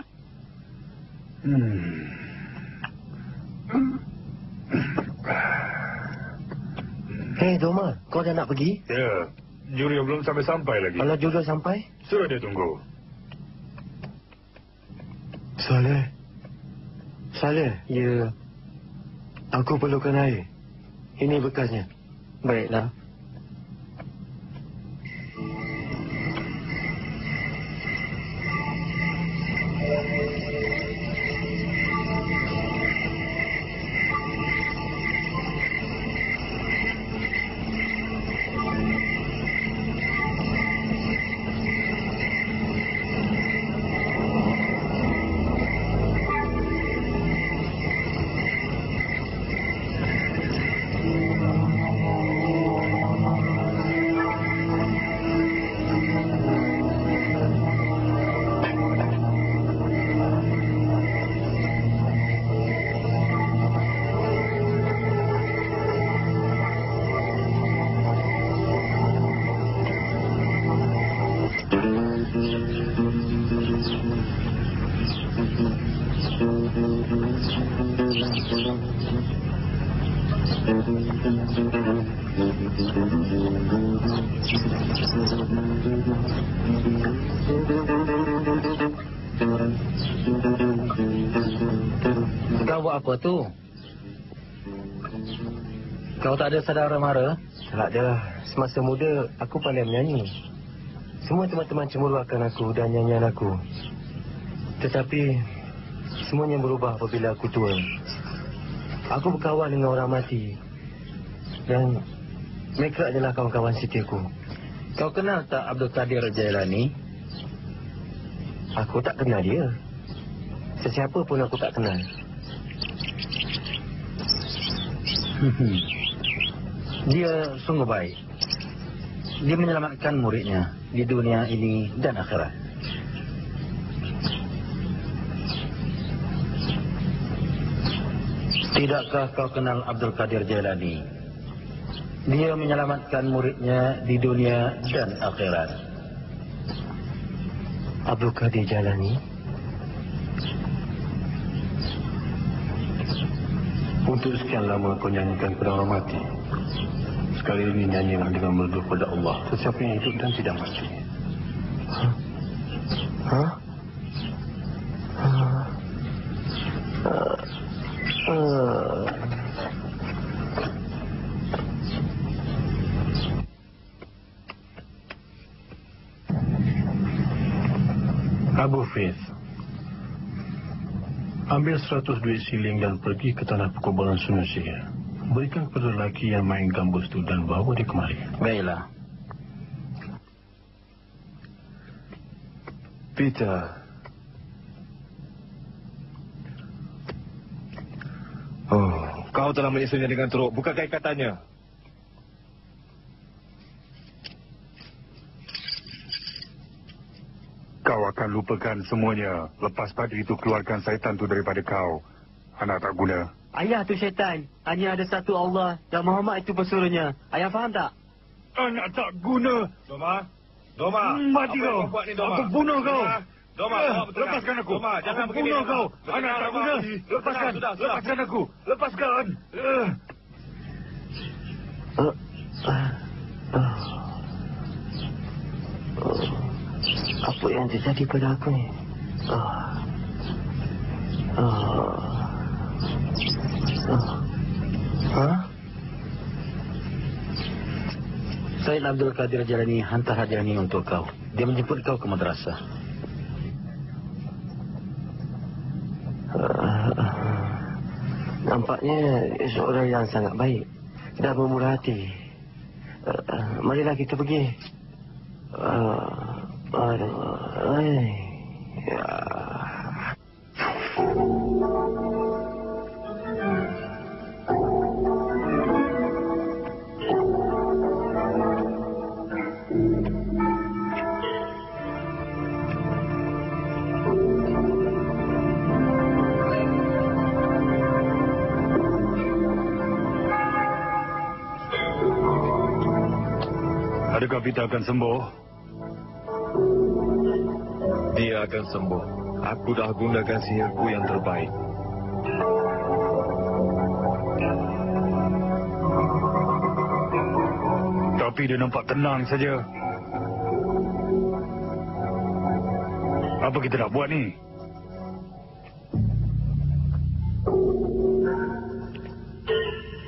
Hei, Doma, kau dah nak pergi? Ya, Julio belum sampai-sampai lagi. Kalau Julio sampai? Suruh dia tunggu. Saleh. Saleh? Ya. Aku perlukan air. Ini bekasnya. Baiklah. Kau buat apa tu? Kau tak ada saudara mara? Tak ada. Semasa muda, aku pandai menyanyi. Semua teman-teman cemburu akan aku dan nyanyian aku. Tetapi, semuanya berubah apabila aku tua. Aku berkawan dengan orang mati. Dan mereka adalah kawan-kawan setiaku. Kau kenal tak Abdul Qadir Jailani? Aku tak kenal dia. Sesiapa pun aku tak kenal. Dia sungguh baik. Dia menyelamatkan muridnya di dunia ini dan akhirat. Tidakkah kau kenal Abdul Qadir Jailani? Dia menyelamatkan muridnya di dunia dan akhirat. Abdul Qadir Jailani? Untuk sekian lama kau nyanyikan kepada orang mati. Sekali ini nyanyilah dengan merdu kepada Allah. Sesiapa yang hidup dan tidak mati. Hah? Abu Faith, ambil 100 duit siling dan pergi ke tanah perkuburan Sungai Sihir. Berikan kepada lelaki yang main gambus itu dan bawa dia kemari. Baiklah. Peter. Oh, kau telah menyusunnya dengan teruk. Bukankah ikatannya? Kau akan lupakan semuanya. Lepas pada itu keluarkan syaitan itu daripada kau. Anak tak guna. Ayah tu syaitan. Hanya ada satu Allah dan Muhammad itu pesuruhnya. Ayah faham tak? Anak tak guna. Doma. Doma. Mati apa kau. kau buat ni, Doma? Aku bunuh kau. Doma, lepaskan aku. Doma, jangan aku begini. bunuh kau. Doma. Anak tak guna. Lepaskan. Sudah. Lepaskan aku. Lepaskan. Apa yang terjadi pada aku ni? Said Abdul Qadir Jailani hantar hadiah ini untuk kau. Dia menjemput kau ke madrasah. Nampaknya seorang yang sangat baik dan bermurah hati. Marilah kita pergi. Adakah Peter akan sembuh? Dia akan sembuh. Aku dah gunakan sihirku yang terbaik. Tapi dia nampak tenang saja. Apa kita nak buat ni?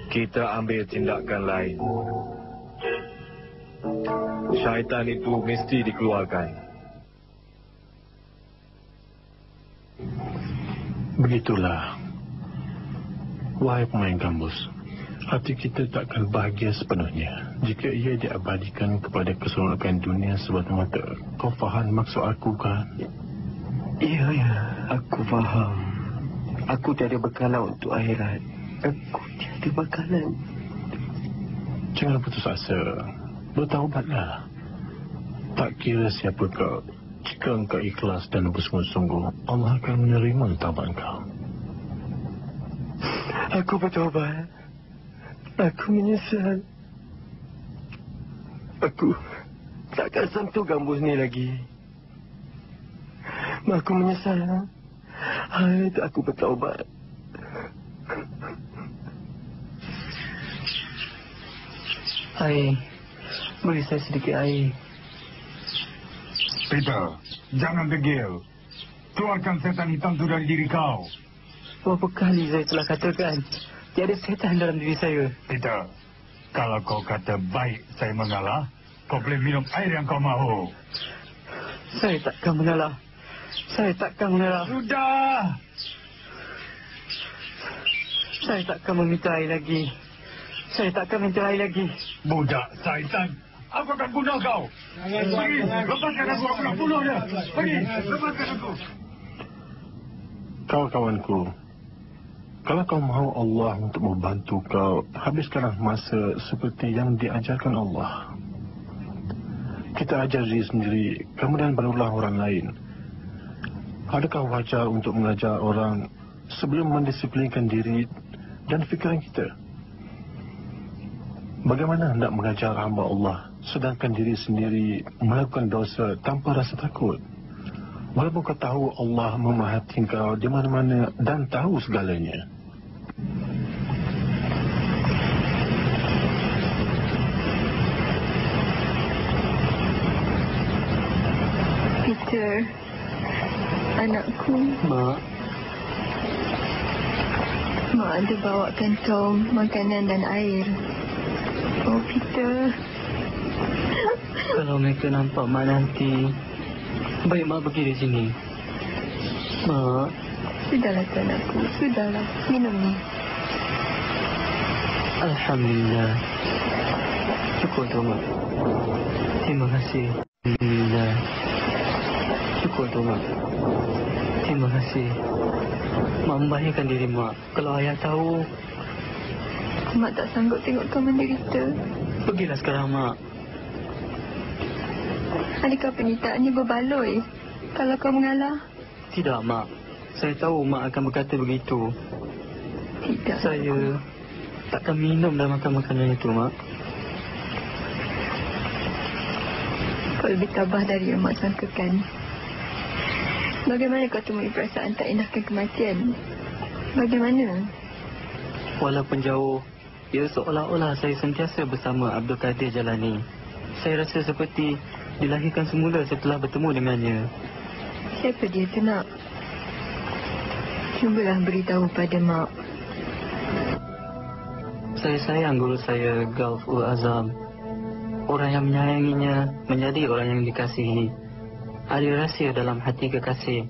Kita ambil tindakan lain. Syaitan itu mesti dikeluarkan. Begitulah. Wahai pemain gambus, hati kita takkan bahagia sepenuhnya jika ia diabadikan kepada keseronokan dunia semata-mata. Kau faham maksud aku kan? Ya, aku faham. Aku tiada bekalan untuk akhirat. Aku tiada bekalan. Jangan putus asa. Bertaubatlah. Tak kira siapa kau. Jika engkau ikhlas dan bersungguh-sungguh, Allah akan menerima taubat kau. Aku bertaubat. Aku menyesal. Aku takkan sentuh gambus ni lagi. Aku menyesal. Hai, aku bertaubat. Air. Beri saya sedikit air. Peter, jangan degil. Keluarkan setan hitam itu dari diri kau. Berapa kali saya telah katakan, tiada setan dalam diri saya. Peter, kalau kau kata baik saya mengalah, kau boleh minum air yang kau mahu. Saya takkan mengalah. Saya takkan mengalah. Sudah! Saya takkan meminta air lagi. Saya takkan minta air lagi. Budak syaitan, aku akan bunuh kau. Pergi, lepaskan aku nak bunuh dia. Pergi, lepaskan aku. Kawan-kawanku, kalau kau mahu Allah untuk membantu kau, habiskanlah masa seperti yang diajarkan Allah. Kita ajar diri sendiri, kemudian barulah orang lain. Adakah wajar untuk mengajar orang sebelum mendisiplinkan diri dan fikiran kita? Bagaimana hendak mengajar hamba Allah sedangkan diri sendiri melakukan dosa tanpa rasa takut? Walaupun kau tahu Allah memerhati kau di mana-mana dan tahu segalanya. Peter, anakku. Mak. Mak ada bawa kantong makanan dan air. Oh, Peter. Kalau mereka nampak Mak nanti, baik Mak pergi dari sini. Mak. Sudahlah anakku, sudahlah. Minum ni. Alhamdulillah. Cukup tu Mak. Terima kasih. Alhamdulillah. Cukup tu Mak. Terima kasih. Mak membahayakan diri Mak. Kalau ayah tahu, Mak tak sanggup tengok kau menderita. pergilah sekarang Mak. Adakah pernyataan ini berbaloi kalau kau mengalah? Tidak Mak. Saya tahu Mak akan berkata begitu. Tidak. Saya takkan minum dan makan makanan itu Mak. Kau lebih tabah dari yang Mak sangkakan. Bagaimana kau temui perasaan tak indahkan kematian? Bagaimana? Walaupun jauh, ia seolah-olah saya sentiasa bersama Abdul Kadir Jalani. Saya rasa seperti dilahirkan semula setelah bertemu dengannya. Siapa dia tu nak? Cubalah beritahu pada Mak. Saya sayang guru saya, Ghaus ul Azam. Orang yang menyayanginya menjadi orang yang dikasihi. Ada rahsia dalam hati kekasih.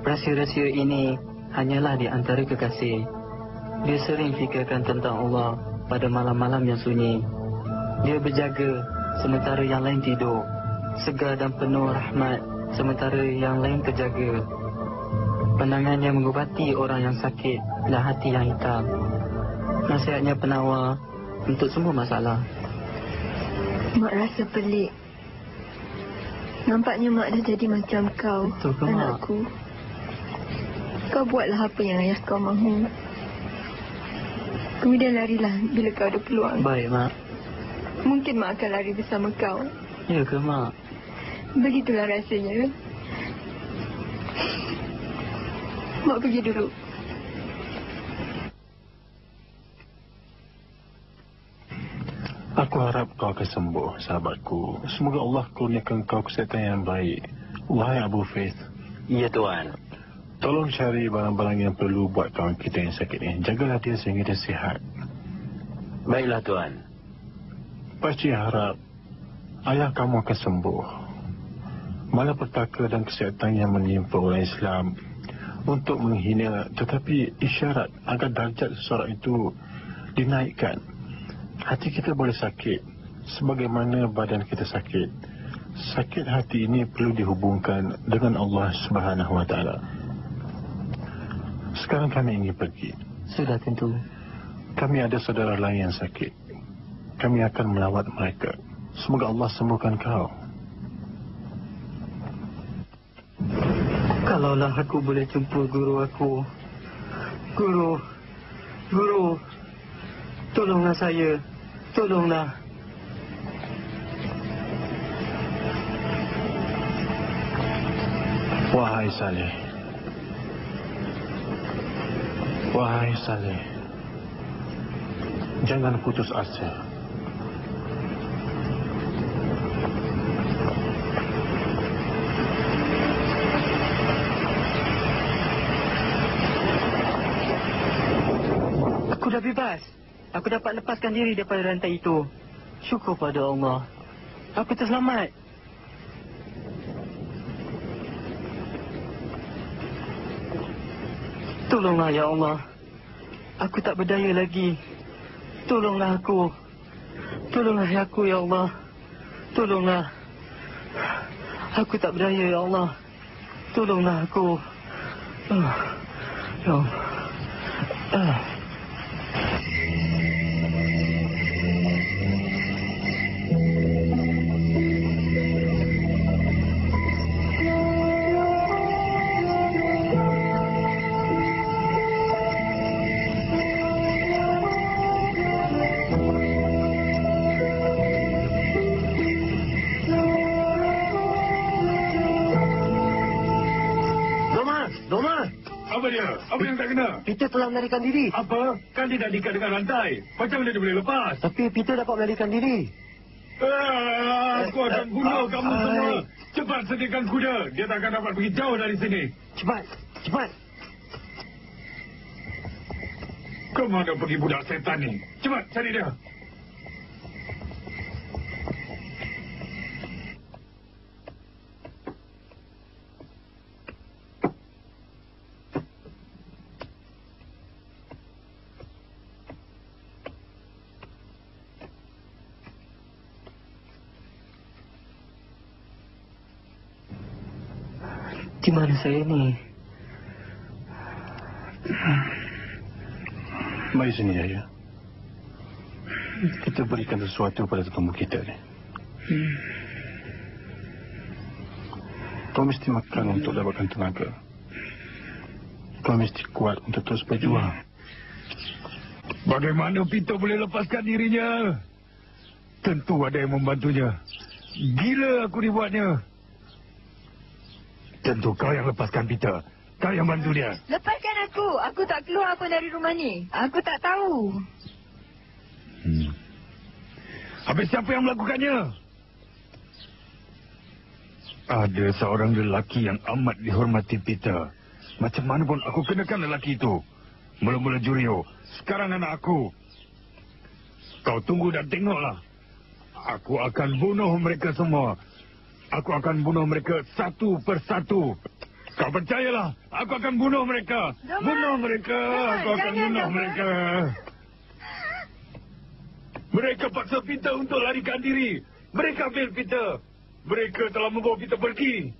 Rahsia-rahsia ini hanyalah di antara kekasih. Dia sering fikirkan tentang Allah pada malam-malam yang sunyi. Dia berjaga sementara yang lain tidur. Segar dan penuh rahmat sementara yang lain terjaga. Pandangannya mengubati orang yang sakit dan hati yang hitam. Nasihatnya penawar untuk semua masalah. Mak rasa pelik. Nampaknya Mak dah jadi macam kau, betul ke, anakku. Kau buatlah apa yang ayah kau mahu. Kemudian larilah bila kau ada peluang. Baik, Mak. Mungkin Mak akan lari bersama kau. Ya ke, Mak? Begitulah rasanya. Mak pergi dulu. Aku harap kau akan sembuh, sahabatku. Semoga Allah kurniakan kau kesihatan yang baik. Wahai Abu Faith. Ya, Tuan. Tolong cari barang-barang yang perlu buat kawan kita yang sakit ini. Jagalah dia sehingga dia sihat. Baiklah, Tuan. Pasti harap ayah kamu akan sembuh. Malapetaka dan kesihatan yang menimpa orang Islam untuk menghina, tetapi isyarat agar darjat seseorang itu dinaikkan. Hati kita boleh sakit sebagaimana badan kita sakit. Sakit hati ini perlu dihubungkan dengan Allah Subhanahu wa taala. Sekarang kami ingin pergi. Sudah tentu. Kami ada saudara lain yang sakit. Kami akan melawat mereka. Semoga Allah sembuhkan kau. Kalaulah aku boleh jumpa guru aku. Guru. Tolonglah saya. Tolonglah. Wahai Saleh. Wahai Saleh. Jangan putus asa. Aku dah bebas. Aku dapat lepaskan diri daripada rantai itu. Syukur pada Allah. Aku terselamat. Tolonglah ya Allah. Aku tak berdaya lagi. Tolonglah aku. Tolonglah aku ya Allah. Tolonglah. Aku tak berdaya ya Allah. Tolonglah aku. Ya Allah. Apa yang tak kena? Peter telah melarikan diri. Apa? Kan dia dah diikat dengan rantai. Macam mana dia boleh lepas? Tapi Peter dapat melarikan diri. Aku akan bunuh kamu semua. Cepat sediakan kuda. Dia tak akan dapat pergi jauh dari sini. Cepat. Kemana pergi budak setan ni? Cepat cari dia. Di mana saya ni? Mari sini, Yahya. Kita berikan sesuatu pada tetamu kita ni. Kau mesti makan untuk dapatkan tenaga. Kau mesti kuat untuk terus berjuang. Bagaimana Peter boleh lepaskan dirinya? Tentu ada yang membantunya. Gila aku dibuatnya. Tentu kau yang lepaskan Peter. Kau yang bantu dia. Lepaskan aku. Aku tak keluar pun dari rumah ni. Aku tak tahu. Habis siapa yang melakukannya? Ada seorang lelaki yang amat dihormati Peter. Macam mana pun aku kenakan lelaki itu. Mula-mula Jurio. Sekarang anak aku. Kau tunggu dan tengoklah. Aku akan bunuh mereka semua. Aku akan bunuh mereka satu persatu. Kau percayalah, aku akan bunuh mereka. Bunuh mereka. Aku akan bunuh mereka. Mereka paksa Peter untuk larikan diri. Mereka ambil Peter. Mereka telah membawa Peter pergi.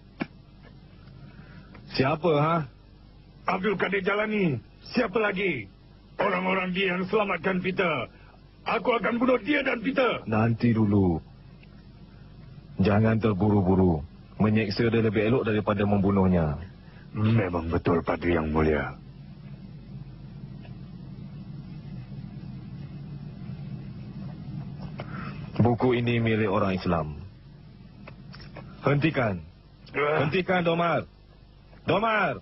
Siapa, ha? Abdul Kadir Jalani. Siapa lagi? Orang-orang dia yang selamatkan Peter. Aku akan bunuh dia dan Peter. Nanti dulu. Jangan terburu-buru. Menyeksa dia lebih elok daripada membunuhnya. Memang betul, Padri Yang Mulia. Buku ini milik orang Islam. Hentikan. Hentikan, Domar. Domar!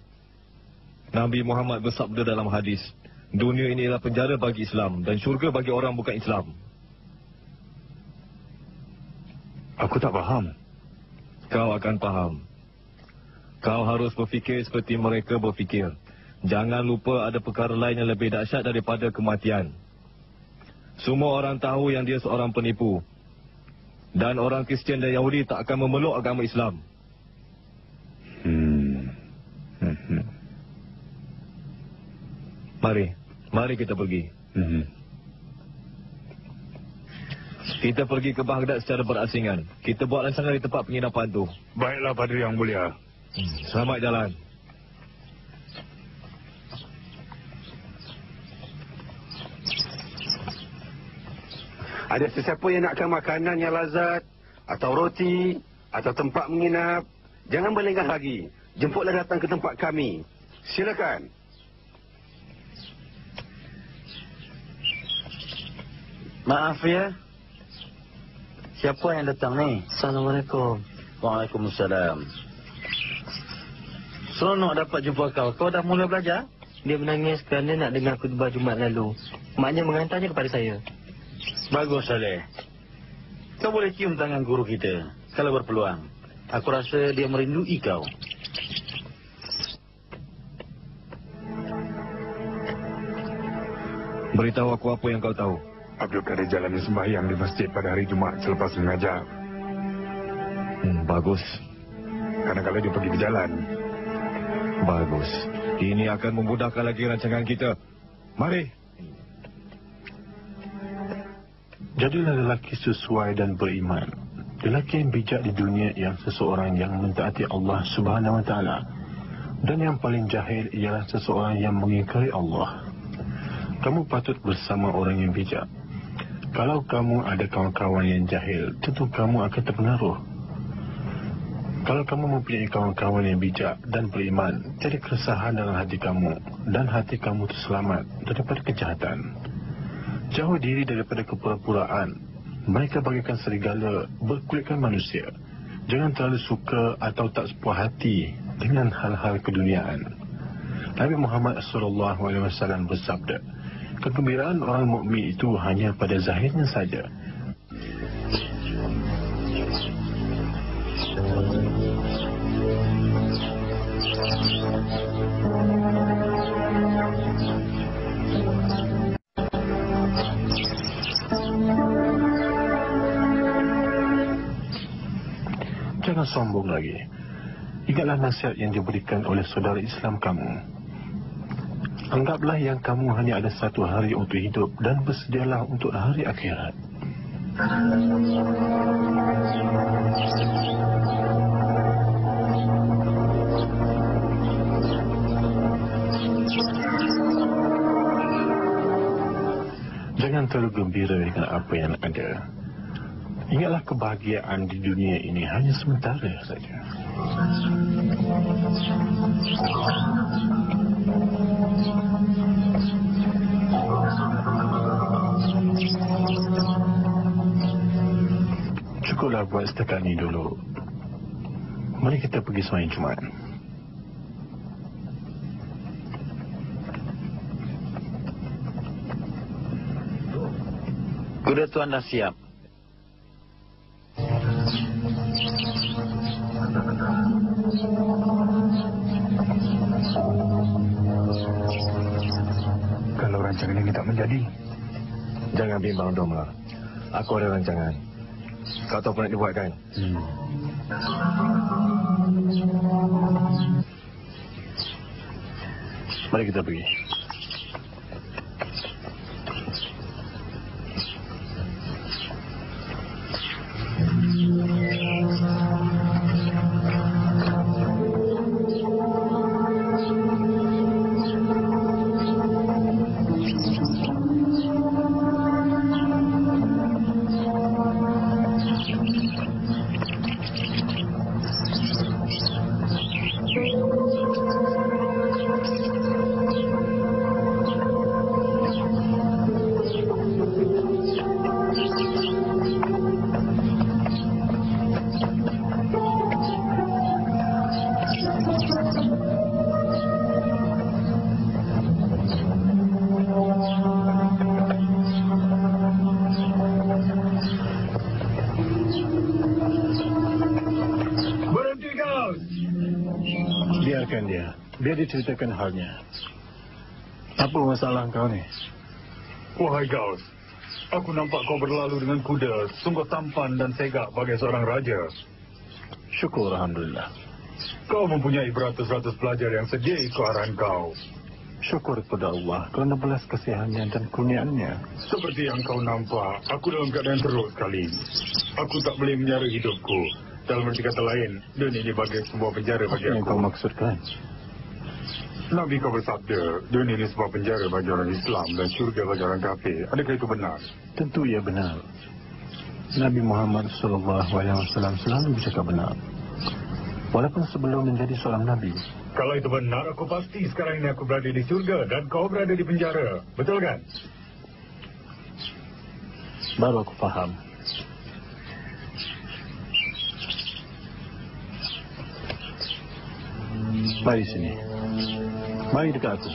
Nabi Muhammad bersabda dalam hadis, dunia ini adalah penjara bagi Islam dan syurga bagi orang bukan Islam. Aku tak faham. Kau akan faham. Kau harus berfikir seperti mereka berfikir. Jangan lupa ada perkara lain yang lebih dahsyat daripada kematian. Semua orang tahu yang dia seorang penipu. Dan orang Kristian dan Yahudi tak akan memeluk agama Islam. Mari kita pergi. Kita pergi ke Baghdad secara berasingan. Kita buat rancangan di tempat penginapan tu. Baiklah, Padri Yang Mulia. Selamat jalan. Ada sesiapa yang nakkan makanan yang lazat, atau roti, atau tempat menginap, jangan berlengah lagi. Jemputlah datang ke tempat kami. Silakan. Maaf ya. Siapa yang datang ni? Assalamualaikum. Waalaikumsalam. Seronok dapat jumpa kau. Kau dah mula belajar? Dia menangis kerana nak dengar khutbah Jumaat lalu. Maknya mengantarnya kepada saya. Bagus, Saleh. Kau boleh cium tangan guru kita kalau berpeluang. Aku rasa dia merindui kau. Beritahu aku apa yang kau tahu. Abdul Qadir jalani sembahyang di masjid pada hari Jumaat selepas mengajar. Bagus. Kadang-kadang dia pergi berjalan. Bagus. Ini akan memudahkan lagi rancangan kita. Mari. Jadilah lelaki sesuai dan beriman. Lelaki yang bijak di dunia yang seseorang yang mentaati Allah Subhanahu Wa Taala. Dan yang paling jahil ialah seseorang yang mengingkari Allah. Kamu patut bersama orang yang bijak. Kalau kamu ada kawan-kawan yang jahil, tentu kamu akan terpengaruh. Kalau kamu mempunyai kawan-kawan yang bijak dan beriman, jadi keresahan dalam hati kamu dan hati kamu terselamat daripada kejahatan. Jauh diri daripada kepura-puraan. Mereka bagaikan serigala berkulitkan manusia. Jangan terlalu suka atau tak sepuas hati dengan hal-hal keduniaan. Nabi Muhammad SAW bersabda, kegembiraan orang mukmin itu hanya pada zahirnya saja. Jangan sombong lagi. Ingatlah nasihat yang diberikan oleh saudara Islam kamu. Anggaplah yang kamu hanya ada satu hari untuk hidup dan bersedialah untuk hari akhirat. Jangan terlalu gembira dengan apa yang ada. Ingatlah kebahagiaan di dunia ini hanya sementara saja. Cukuplah buat setakat ni dulu. Mari kita pergi sembahyang Jumaat. Kuda tuan dah siap. Kalau rancangan ini tak menjadi, jangan bimbang, Domar. Aku ada rancangan. Kau tahu apa nak dibuat kan? Mari kita pergi. Biar diceritakan halnya. Apa masalah kau ni? Wahai Gaus, aku nampak kau berlalu dengan kuda, sungguh tampan dan segak bagai seorang raja. Syukur, Alhamdulillah. Kau mempunyai beratus-ratus pelajar yang sedia ikut arahan kau. Syukur kepada Allah kerana belas kasihannya dan kurniaannya. Seperti yang kau nampak, aku dalam keadaan teruk sekali. Aku tak boleh menyara hidupku. Dalam arti kata lain, dunia ini bagai sebuah penjara bagi aku. Apa yang kau maksudkan? Nabi kau bersabda, dunia ini sebuah penjara bagi orang Islam dan syurga bagi orang kafir. Adakah itu benar? Tentu ia benar. Nabi Muhammad SAW selalu bercakap benar. Walaupun sebelum menjadi seorang Nabi. Kalau itu benar, aku pasti sekarang ini aku berada di syurga dan kau berada di penjara. Betul kan? Baru aku faham. Mari sini. Mari dekat aku.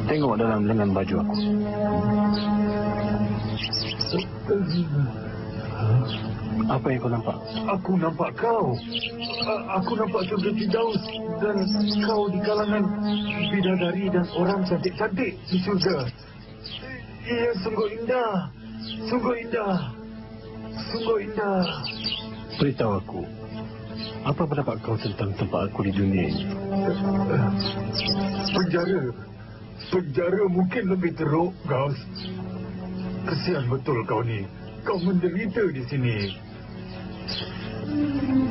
Tengok dalam lengan baju aku. Apa yang kau nampak? Aku nampak kau. Aku nampak surga Firdaus dan kau di kalangan bidadari dan orang cantik-cantik di surga. Ia sungguh indah. Sungguh indah. Sungguh indah. Beritahu aku, apa pendapat kau tentang tempat aku di dunia ini? Penjara. Penjara mungkin lebih teruk, Gaus. Kesian betul kau ni. Kau menderita di sini.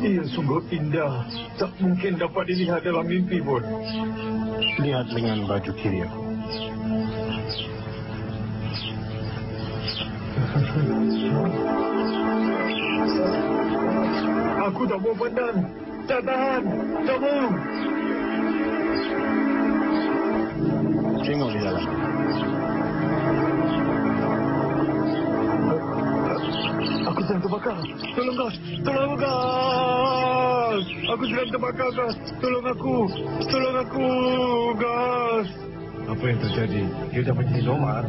Ia sungguh indah. Tak mungkin dapat dilihat dalam mimpi pun. Lihat dengan baju kiri aku. Aku tak mau pandang. Tak tahan. Tak mau. Tengok di dalam. Aku sedang terbakar. Tolong, Gas. Tolong aku, Gas. Aku sedang terbakar, Gas. Tolong aku. Tolong aku, Gas. Apa yang terjadi? Dia dah menjadi nomad.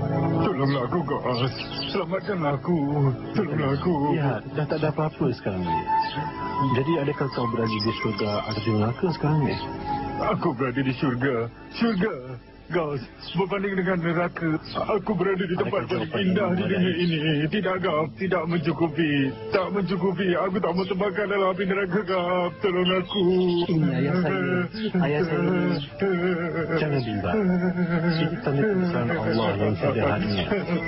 Tolonglah aku, Gas. Selamatkanlah aku. Tolonglah aku. Ya, dah tak ada apa-apa sekarang ni. Jadi adakah kau berada di syurga atau di neraka sekarang ni? Aku berada di syurga. Syurga. Gaus, berbanding dengan neraka, aku berada di tempat paling indah di dunia ini. Tidak, Gaus, tidak mencukupi. Tak mencukupi. Aku tak mau terbakar dalam api neraka, Gaus. Tolong aku. Ini ayah saya. Ayah saya ini. Jangan bimbang. Ini tanda kebesaran Allah yang sederhana.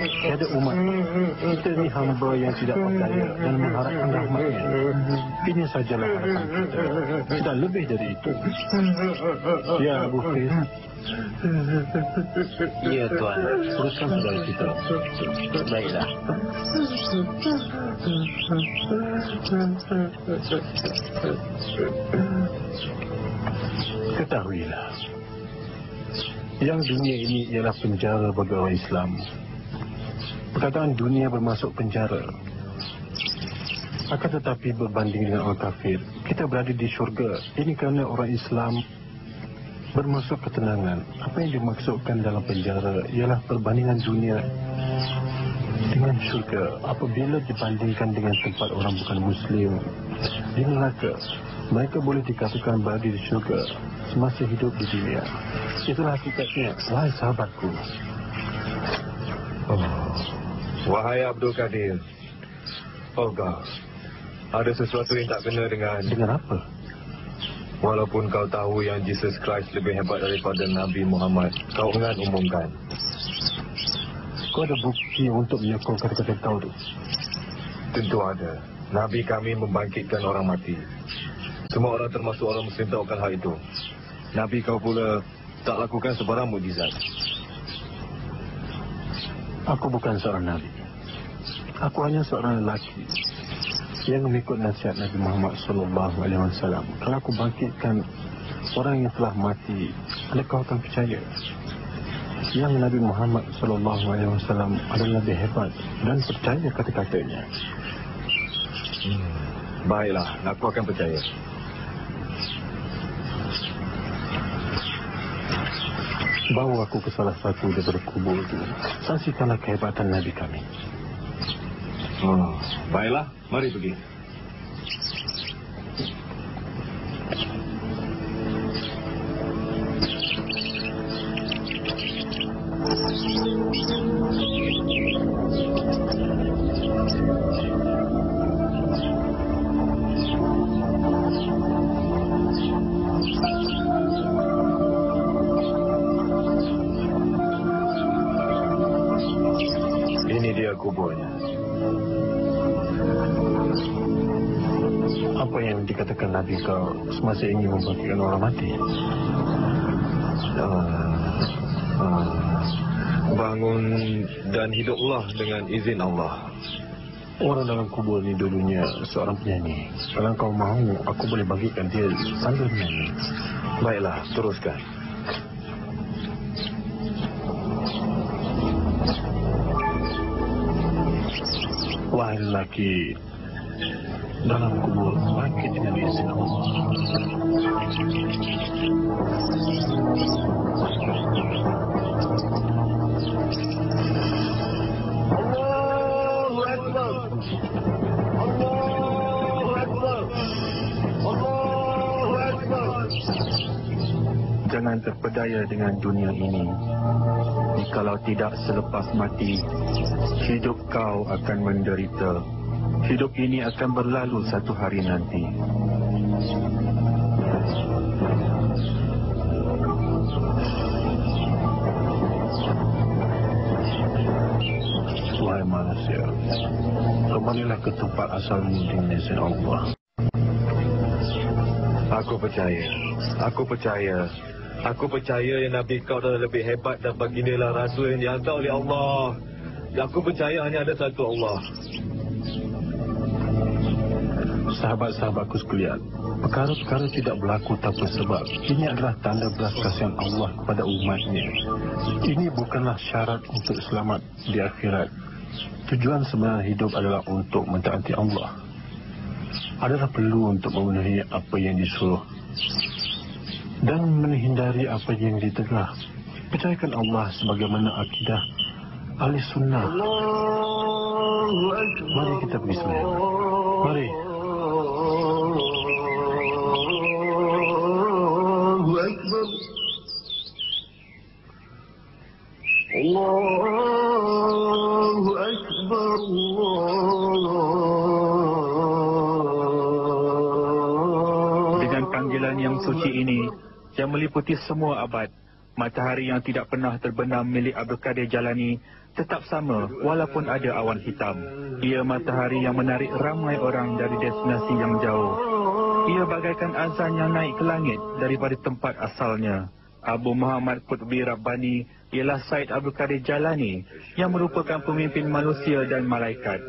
Tiada umat. Kita ni hamba yang tidak berdaya dan mengharapkan rahmatnya. Ini sajalah harapan kita. Tidak lebih dari itu. Ya, Abu Fir. Ya, Tuan. Teruskan saudara kita. Baiklah. Ketahuilah, yang dunia ini ialah penjara bagi orang Islam. Perkataan dunia bermasuk penjara. Akan tetapi berbanding dengan orang kafir, kita berada di syurga. Ini kerana orang Islam bermaksud ketenangan. Apa yang dimaksudkan dalam penjara ialah perbandingan dunia dengan syurga. Apabila dibandingkan dengan tempat orang bukan Muslim di neraka, mereka boleh dikatakan berada di syurga semasa hidup di dunia. Itulah hakikatnya, wahai sahabatku. Wahai Abdul Kadir. Oh, Gaus. Ada sesuatu yang tak kena dengan... Dengan apa? Walaupun kau tahu yang Jesus Christ lebih hebat daripada Nabi Muhammad, kau enggan umumkan. Kau ada bukti untuk menyokong kata-kata kau tu? Tentu ada. Nabi kami membangkitkan orang mati. Semua orang termasuk orang Muslim tahukan hal itu. Nabi kau pula tak lakukan sebarang mukjizat. Aku bukan seorang Nabi. Aku hanya seorang lelaki yang mengikut nasihat Nabi Muhammad SAW. Kalau aku bangkitkan orang yang telah mati, adakah kau akan percaya yang Nabi Muhammad SAW adalah lebih hebat dan percaya kata-katanya? Baiklah, aku akan percaya. Bawa aku ke salah satu daripada kubur itu. Saksikanlah kehebatan Nabi kami. Baiklah, mari pergi. tinggal kuburnya. Apa yang dikatakan Nabi kau semasa ingin membangkitkan orang mati? Bangun dan hiduplah dengan izin Allah. Orang dalam kubur ni dulunya seorang penyanyi. Kalau kau mahu, aku boleh bangkitkan dia sambil menyanyi. Baiklah, teruskan. Wahai lelaki dalam kubur, bangkit dengan izin Allah. Allahu Akbar. Allahu Akbar. Allahu Akbar. Jangan terpedaya dengan dunia ini. Jikalau tidak, selepas mati, hidup kau akan menderita. Hidup ini akan berlalu satu hari nanti. Wahai manusia, kembalilah ke tempat asalmu dengan izin Allah. Aku percaya. Aku percaya yang Nabi kau adalah lebih hebat dan bagindalah Rasul yang dihantar oleh Allah. Aku percaya hanya ada satu Allah. Sahabat-sahabatku sekalian, perkara-perkara tidak berlaku tanpa sebab. Ini adalah tanda belas kasihan Allah kepada umatnya. Ini bukanlah syarat untuk selamat di akhirat. Tujuan sebenar hidup adalah untuk mentaati Allah. Adalah perlu untuk memenuhi apa yang disuruh dan menghindari apa yang dicegah. Percayakan Allah sebagaimana akidah ahli sunnah. Mari kita bismillah. Mari. Allahu Akbar. Allahu Akbar. Dengan panggilan yang suci ini, yang meliputi semua abad, matahari yang tidak pernah terbenam milik Abdul Qadir Jalani tetap sama walaupun ada awan hitam. Ia matahari yang menarik ramai orang dari destinasi yang jauh. Ia bagaikan azan yang naik ke langit daripada tempat asalnya. Abu Muhammad Qutbi Rabbani ialah Said Abdul Qadir Jalani yang merupakan pemimpin manusia dan malaikat.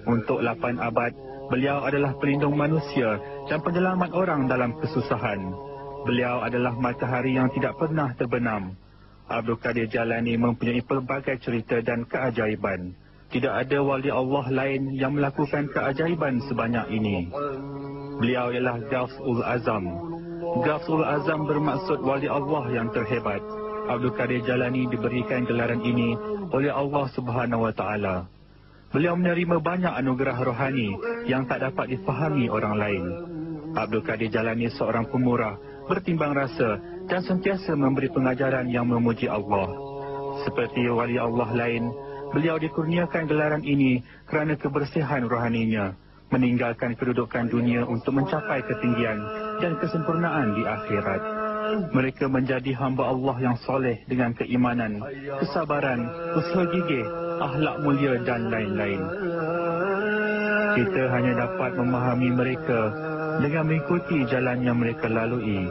Untuk 8 abad, beliau adalah pelindung manusia dan penyelamat orang dalam kesusahan. Beliau adalah matahari yang tidak pernah terbenam. Abdul Qadir Jalani mempunyai pelbagai cerita dan keajaiban. Tidak ada wali Allah lain yang melakukan keajaiban sebanyak ini. Beliau ialah Gausul Azam. Gausul Azam bermaksud wali Allah yang terhebat. Abdul Qadir Jalani diberikan gelaran ini oleh Allah Subhanahu Wa Taala. Beliau menerima banyak anugerah rohani yang tak dapat difahami orang lain. Abdul Qadir Jalani seorang pemurah, bertimbang rasa dan sentiasa memberi pengajaran yang memuji Allah. Seperti wali Allah lain, beliau dikurniakan gelaran ini kerana kebersihan rohaninya, meninggalkan kedudukan dunia untuk mencapai ketinggian dan kesempurnaan di akhirat. Mereka menjadi hamba Allah yang soleh dengan keimanan, kesabaran, usaha gigih, akhlak mulia dan lain-lain. Kita hanya dapat memahami mereka dengan mengikuti jalan yang mereka lalui,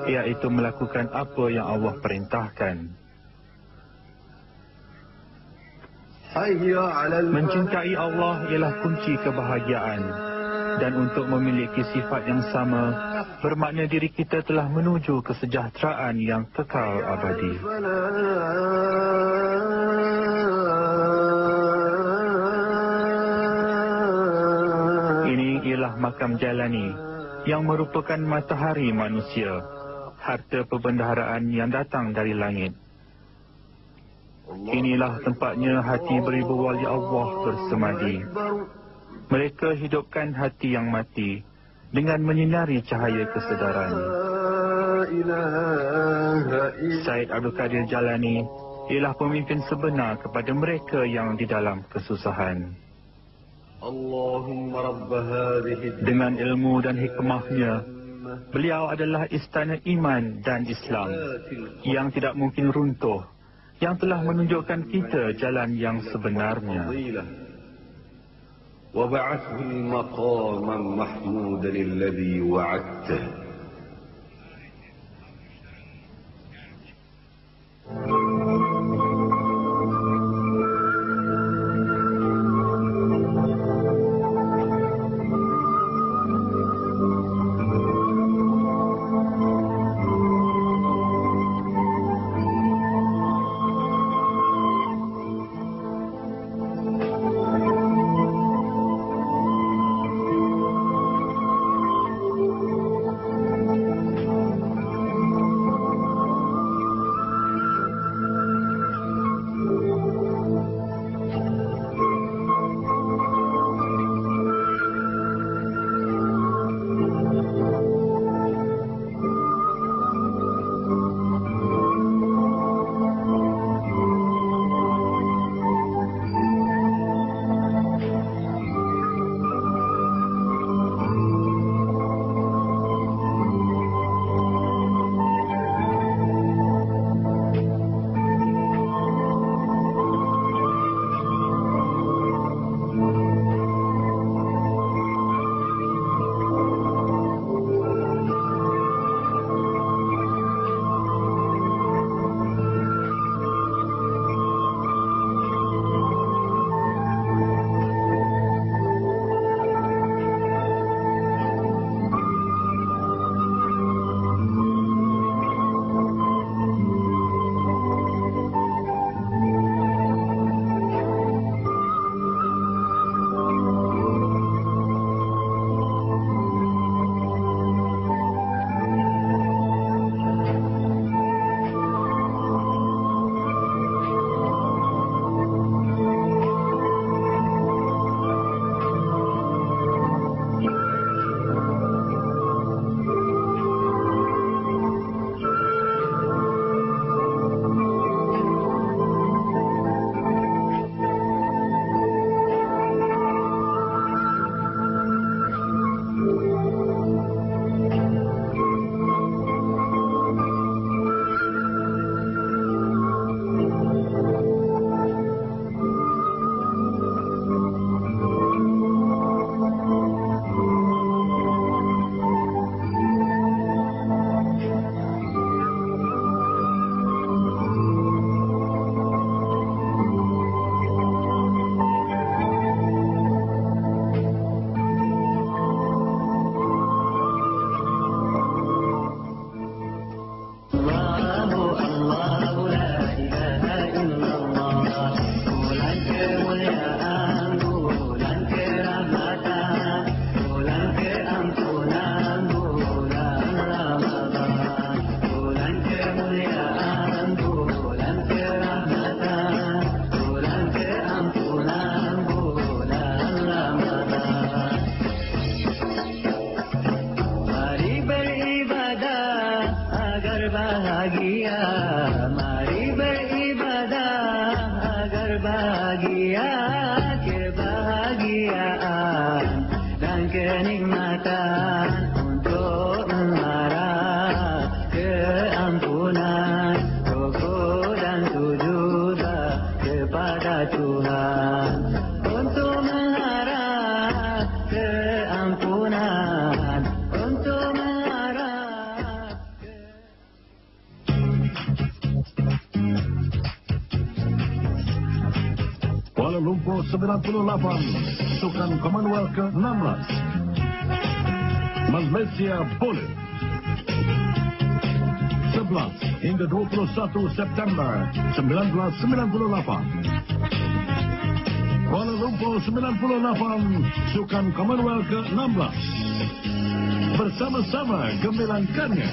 iaitu melakukan apa yang Allah perintahkan. Mencintai Allah ialah kunci kebahagiaan, dan untuk memiliki sifat yang sama bermakna diri kita telah menuju kesejahteraan yang kekal abadi. Ini ialah makam Jalani yang merupakan matahari manusia, harta perbendaharaan yang datang dari langit. Inilah tempatnya hati beribu wali Allah bersemadi. Mereka hidupkan hati yang mati dengan menyinari cahaya kesedaran. Said Abdul Qadir Jalani ialah pemimpin sebenar kepada mereka yang di dalam kesusahan. Dengan ilmu dan hikmahnya, beliau adalah istana iman dan Islam yang tidak mungkin runtuh, yang telah menunjukkan kita jalan yang sebenarnya. وَبَعَثْهُ الْمَقَامَ مَحْمُودًا الَّذِي وَعَدتَّهُ. Kuala Lumpur 98, Sukan Commonwealth ke-16. Malaysia boleh. 11 hingga 21 September 1998. Kuala Lumpur 98, Sukan Commonwealth ke-16. Bersama-sama gemilangannya.